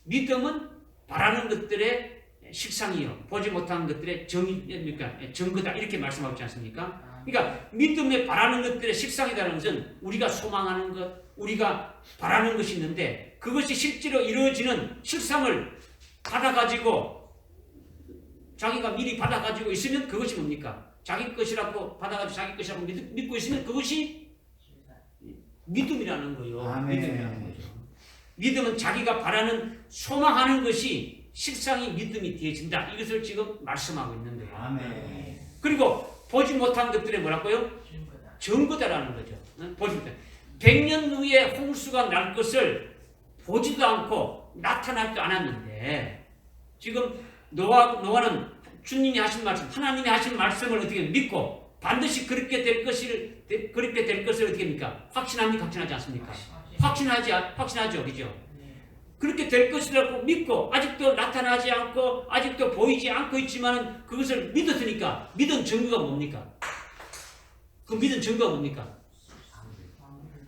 믿음은 바라는 것들의 실상이요 보지 못하는 것들의 증거다 이렇게 말씀하고 있지 않습니까? 그러니까 믿음에 바라는 것들의 실상이라는 것은 우리가 소망하는 것, 우리가 바라는 것이 있는데 그것이 실제로 이루어지는 실상을 받아가지고 자기가 미리 받아가지고 있으면 그것이 뭡니까? 자기 것이라고 받아가지고 자기 것이라고 믿고 있으면 그것이 믿음이라는 거예요. 아멘. 믿음이라는 거죠. 믿음은 자기가 바라는 소망하는 것이 실상이 믿음이 되어진다. 이것을 지금 말씀하고 있는 거예요. 아멘. 그리고 보지 못한 것들의 뭐라고요? 증거다라는 거죠. 보지 못한. 100년 후에 홍수가 날 것을 보지도 않고 나타나지도 않았는데 지금 노아는 주님이 하신 말씀, 하나님이 하신 말씀을 어떻게 믿고 반드시 그렇게 될 것을 어떻게 합니까? 확신합니까? 확신하지 않습니까? 확신하죠, 그죠? 그렇게 될 것이라고 믿고 아직도 나타나지 않고 아직도 보이지 않고 있지만 그것을 믿었으니까 믿은 증거가 뭡니까? 그 믿은 증거가 뭡니까?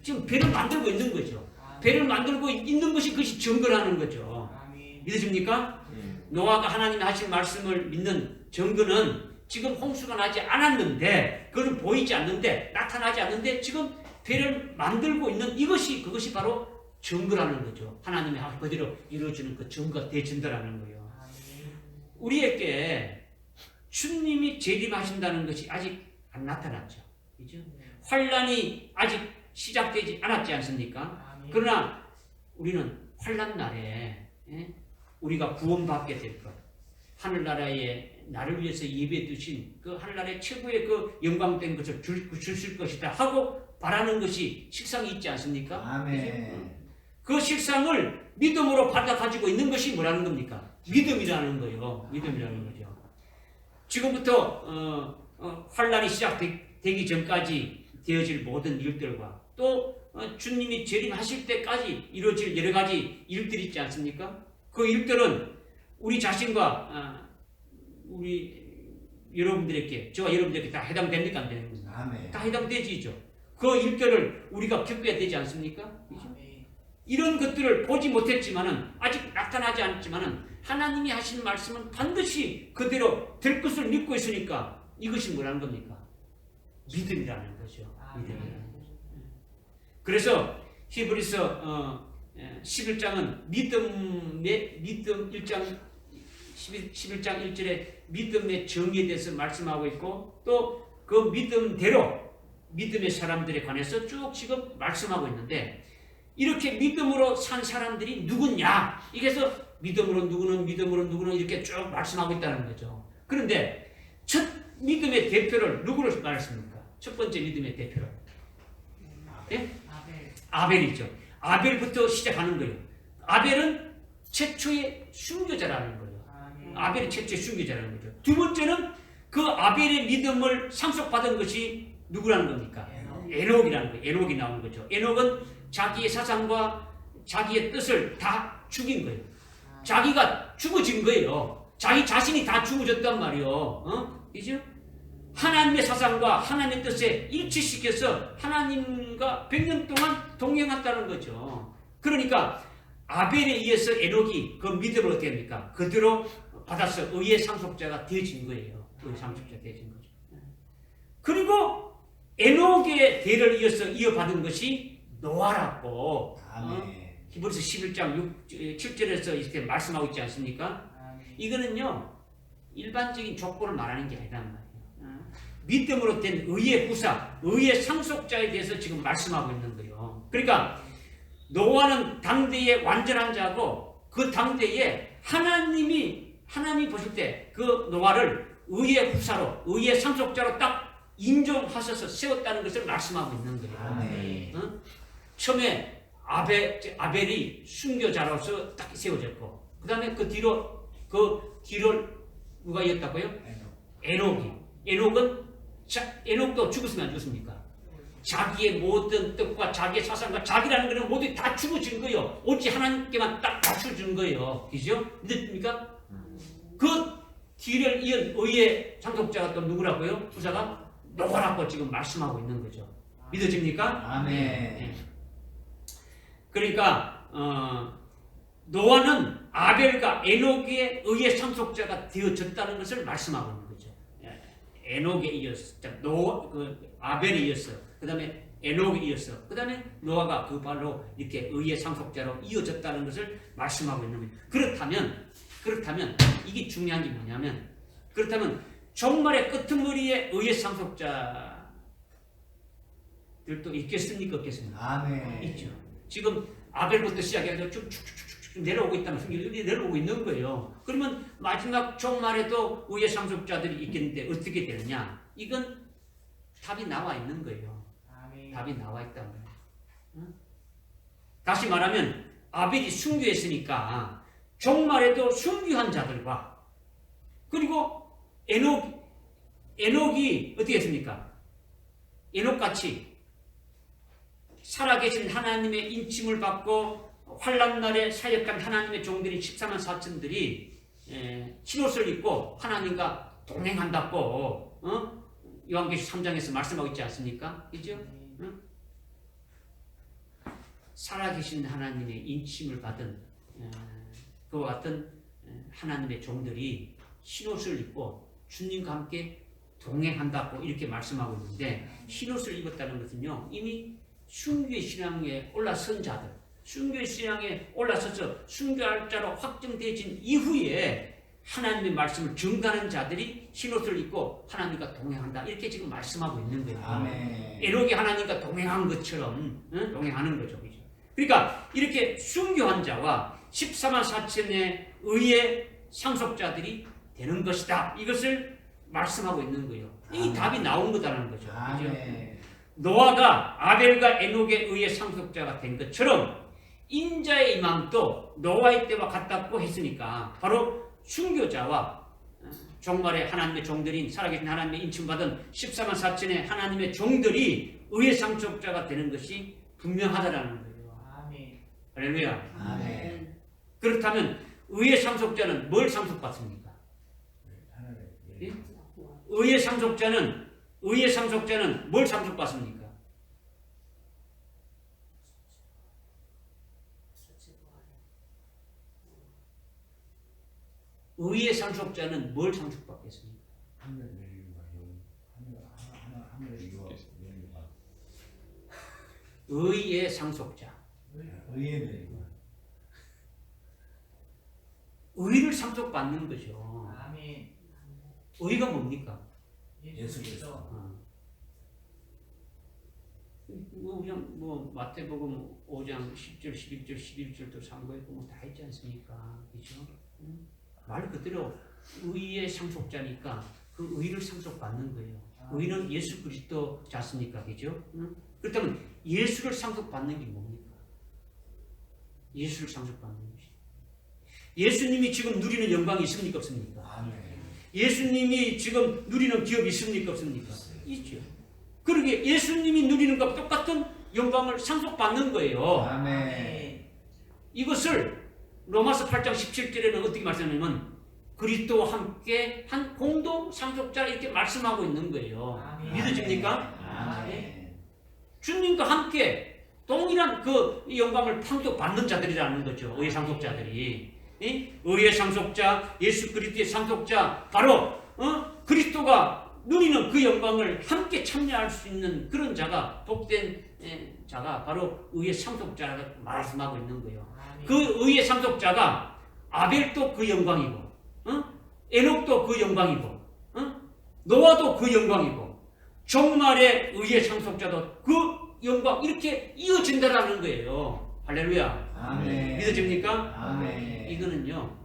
지금 배를 만들고 있는 거죠. 배를 만들고 있는 것이 그것이 증거라는 거죠. 아멘. 믿으십니까? 노아가 하나님이 하신 말씀을 믿는 증거는 지금 홍수가 나지 않았는데, 그건 보이지 않는데, 나타나지 않는데 지금 배를 만들고 있는 이것이, 그것이 바로 증거라는 거죠. 하나님이 그대로 이루어지는 그 증거 대증거라는 거예요. 아멘. 우리에게 주님이 재림하신다는 것이 아직 안 나타났죠. 그죠? 환란이 아직 시작되지 않았지 않습니까? 아멘. 그러나 우리는 환란 날에 우리가 구원받게 될 것, 하늘나라에 나를 위해서 예배해 두신 그 하늘나라의 최고의 그 영광된 것을 주실 것이다 하고 바라는 것이 실상이 있지 않습니까? 아멘. 그 실상을 믿음으로 받아 가지고 있는 것이 뭐라는 겁니까? 믿음이라는 거예요. 믿음이라는 거죠. 지금부터 환란이 시작되기 전까지 되어질 모든 일들과 또 주님이 재림하실 때까지 이루어질 여러 가지 일들이 있지 않습니까? 그 일들은 우리 자신과 우리 여러분들에게, 저와 여러분들에게 다 해당됩니까? 안 되는 겁니까? 아멘. 다 해당되지죠. 그 일들을 우리가 겪어야 되지 않습니까? 그죠? 아멘. 이런 것들을 보지 못했지만은, 아직 나타나지 않지만은 하나님이 하신 말씀은 반드시 그대로 될 것을 믿고 있으니까 이것이 뭐라는 겁니까? 믿음이라는 거죠. 믿음이라는 거죠. 그래서 히브리서 11장은 믿음 1장 11장 1절에 믿음의 정의에 대해서 말씀하고 있고, 또 그 믿음대로 믿음의 사람들에 관해서 쭉 지금 말씀하고 있는데, 이렇게 믿음으로 산 사람들이 누구냐? 이게서 믿음으로 누구는 이렇게 쭉 말씀하고 있다는 거죠. 그런데 첫 믿음의 대표를 누구를 말했습니까? 첫 번째 믿음의 대표를 예? 아멘. 아벨이죠. 아벨부터 시작하는 거예요. 아벨은 최초의 순교자라는 거예요. 아멘. 아벨이 최초의 순교자라는 거죠. 두 번째는 그 아벨의 믿음을 상속받은 것이 누구라는 겁니까? 에녹이라는 거예요. 에녹이 나오는 거죠. 에녹은 자기의 사상과 자기의 뜻을 다 죽인 거예요. 자기가 죽어진 거예요. 자기 자신이 다 죽어졌단 말이에요. 그죠? 하나님의 사상과 하나님의 뜻에 일치시켜서 하나님과 100년 동안 동행했다는 거죠. 그러니까 아벨에 의해서 에녹이 그 믿음을 어떻게 합니까? 그대로 받아서 의의 상속자가 되어진 거예요. 의의 상속자가 되어진 거죠. 그리고 에녹의 대를 이어받은 것이 노아라고 아멘. 히브리서 11장 7절에서 이렇게 말씀하고 있지 않습니까? 아멘. 이거는요, 일반적인 족보를 말하는 게 아니란 말이에요. 믿음으로 된 의의 후사, 의의 상속자에 대해서 지금 말씀하고 있는 거예요. 그러니까 노아는 당대의 완전한 자고, 그 당대에 하나님이 보실 때 그 노아를 의의 후사로, 의의 상속자로 딱 인정하셔서 세웠다는 것을 말씀하고 있는 거예요. 아멘. 처음에 아벨이 순교자로서 딱 세워졌고, 그 다음에 그 뒤로 누가 이었다고요? 에녹이. 에녹도 죽었으면 안 죽었습니까? 자기의 모든 뜻과 자기의 사상과 자기라는 것은 모두 다 죽어진 거예요. 오직 하나님께만 딱 맞춰준 거예요. 그죠? 믿습니까? 그 뒤를 이은 의의 상속자가 또 누구라고요? 부사가 노아라고 지금 말씀하고 있는 거죠. 믿어집니까? 아멘. 네. 그러니까 노아는 아벨과 에녹의 의의 상속자가 되어졌다는 것을 말씀하고 있는 거죠. 에녹에 이어서 아벨에 이어서, 그 다음에 에녹에 이어서, 그 다음에 노아가 그 발로 이렇게 의의 상속자로 이어졌다는 것을 말씀하고 있는 거예요. 그렇다면 이게 중요한 게 뭐냐면, 그렇다면 종말의 끄트머리에 의의 상속자들도 있겠습니까? 없겠습니까? 아멘. 있죠. 지금 아벨부터 시작해서 쭉쭉쭉쭉 내려오고 있다는 성경이 내려오고 있는 거예요. 그러면 마지막 종말에도 의의 상속자들이 있겠는데 어떻게 되느냐? 이건 답이 나와 있는 거예요. 아멘. 답이 나와 있다는 거예요. 응? 다시 말하면 아벨이 순교했으니까 종말에도 순교한 자들과, 그리고 에녹이 어떻게 했습니까? 에녹같이 살아계신 하나님의 인침을 받고 환란날에 사역한 하나님의 종들이 14만 4천들이 흰옷을 입고 하나님과 동행한다고 요한계시록 3장에서 말씀하고 있지 않습니까? 그죠? 응? 살아계신 하나님의 인침을 받은 그와 같은 하나님의 종들이 흰옷을 입고 주님과 함께 동행한다고 이렇게 말씀하고 있는데, 흰옷을 입었다는 것은요, 이미 순교의 신앙에 올라선 자들, 순교의 신앙에 올라서서 순교할 자로 확정되어진 이후에 하나님의 말씀을 증거하는 자들이 흰옷을 입고 하나님과 동행한다, 이렇게 지금 말씀하고 있는 거예요. 아멘. 에녹이 하나님과 동행한 것처럼 동행하는 거죠. 그죠? 그러니까 이렇게 순교한 자와 14만 4천의 의의 상속자들이 되는 것이다, 이것을 말씀하고 있는 거예요. 이 아멘. 답이 나온 거다라는 거죠. 그죠? 아멘. 노아가 아벨과 에녹에 의해 상속자가 된 것처럼 인자의 임함도 노아의 때와 같다고 했으니까, 바로 순교자와 종말의 하나님의 종들인 살아계신 하나님의 인침받은 14만 4천의 하나님의 종들이 의의 상속자가 되는 것이 분명하다라는 거예요. 아멘. 할렐루야. 아멘. 그렇다면 의의 상속자는 뭘 상속받습니까? 예? 의의 상속자는 뭘 상속받습니까? 의의 상속자는 뭘 상속받겠습니까? 의의 상속자. 의를 상속받는 거죠. 아멘. 의가 뭡니까? 예수 그리스도. 그냥 마태복음 5장 10절, 11절, 11절도 상고했고 다 있지 않습니까? 그죠? 말 그대로 의의 상속자니까 그 의를 상속받는 거예요. 의는 예수 그리스도 자습니까? 그죠? 그렇다면 예수를 상속받는 게 뭡니까? 예수를 상속받는 것이. 예수님이 지금 누리는 영광이 있습니까? 없습니까? 아멘. 예수님이 지금 누리는 기업이 있습니까? 없습니까? 있죠. 그러게 예수님이 누리는 것과 똑같은 영광을 상속받는 거예요. 아멘. 이것을 로마서 8장 17절에는 어떻게 말씀하냐면 그리스도와 함께 한 공동 상속자, 이렇게 말씀하고 있는 거예요. 아멘. 믿어집니까? 아멘. 주님과 함께 동일한 그 영광을 상속받는 자들이라는 거죠. 의의 상속자들이. 의의 상속자, 예수 그리스도의 상속자, 바로 그리스도가 누리는 그 영광을 함께 참여할 수 있는 그런 자가, 복된 자가 바로 의의 상속자라고 말씀하고 있는 거예요. 아멘. 그 의의 상속자가 아벨도 그 영광이고, 에녹도 그 영광이고, 노아도 그 영광이고, 종말의 의의 상속자도 그 영광, 이렇게 이어진다라는 거예요. 할렐루야. 아멘. 믿어집니까? 아멘. 이거는요,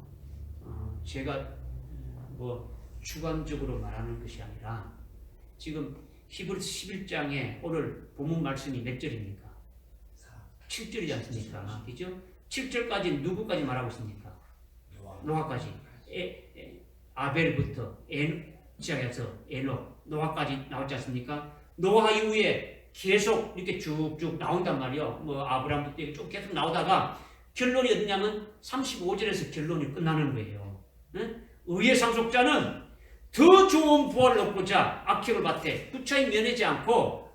제가 주관적으로 말하는 것이 아니라, 지금 히브리서 11장에 오늘 본문 말씀이 몇 절입니까? 7절이지 않습니까? 그죠? 7절까지 누구까지 말하고 있습니까? 노아까지. 아벨부터 시작해서 에녹, 노아까지 나왔지 않습니까? 노아 이후에 계속 이렇게 쭉쭉 나온단 말이에요. 아브라함부터 이렇게 쭉 계속 나오다가 결론이 어디냐면 35절에서 결론이 끝나는 거예요. 의의 상속자는 더 좋은 부활을 얻고자 악행을 밭에 부차히 면하지 않고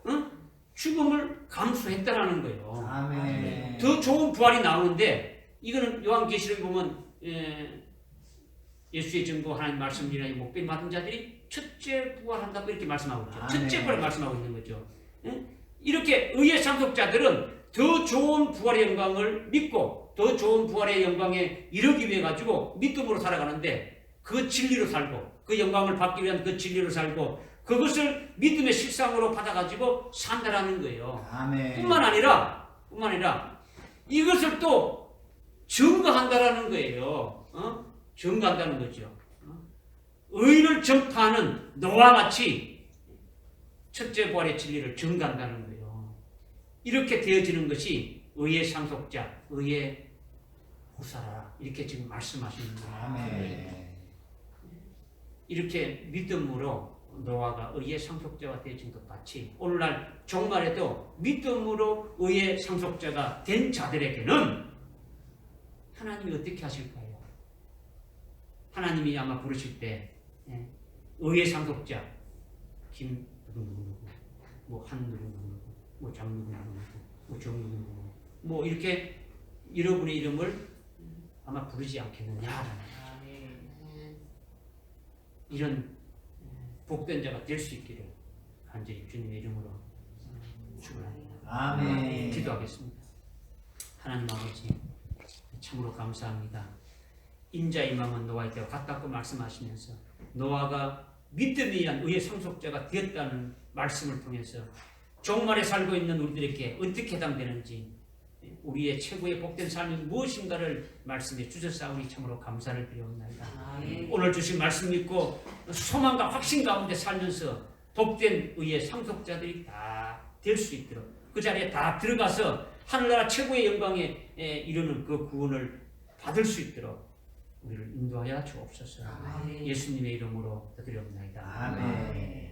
죽음을 감수했다라는 거예요. 아멘. 더 좋은 부활이 나오는데, 이거는 요한계시록에 보면 예수의 증거 하나님 말씀이나 목배임 받은 자들이 첫째 부활한다고 이렇게 말씀하고 있죠. 첫째 부활을 말씀하고 있는 거죠. 이렇게 의의 상속자들은 더 좋은 부활의 영광을 믿고 더 좋은 부활의 영광에 이르기 위해 가지고 믿음으로 살아가는데, 그 진리로 살고 그 영광을 받기 위한 그 진리로 살고 그것을 믿음의 실상으로 받아가지고 산다라는 거예요. 아멘. 뿐만 아니라 이것을 또 증거한다라는 거예요. 증거한다는 거죠. 의를 전파하는 노아와 같이 첫째 부활의 진리를 증거한다는 거예요. 이렇게 되어지는 것이 의의 상속자, 의의 후사라, 이렇게 지금 말씀하시는 거예요. 아멘. 이렇게 믿음으로 노아가 의의 상속자가 되어진 것 같이 오늘날 종말에도 믿음으로 의의 상속자가 된 자들에게는 하나님이 어떻게 하실까요? 하나님이 아마 부르실 때 의의 상속자 김 누구 한 누구 장 누구 정 누구 뭐 이렇게 여러분의 이름을 아마 부르지 않겠느냐라는 아멘. 이런 복된 자가 될 수 있기를 간절히 주님의 이름으로 축원합니다. 아멘. 기도하겠습니다. 하나님 아버지 참으로 감사합니다. 인자의 마음은 노아의 때와 같다고 말씀하시면서 노아가 믿음에 의한 의의 상속자가 되었다는 말씀을 통해서 종말에 살고 있는 우리들에게 어떻게 해당되는지 우리의 최고의 복된 삶이 무엇인가를 말씀해 주셨사오니 참으로 감사를 드려옵나이다. 아멘. 오늘 주신 말씀 믿고 소망과 확신 가운데 살면서 복된 의의 상속자들이 다 될 수 있도록 그 자리에 다 들어가서 하늘나라 최고의 영광에 이르는 그 구원을 받을 수 있도록 우리를 인도하여 주옵소서. 아멘. 예수님의 이름으로 드리옵나이다. 아멘.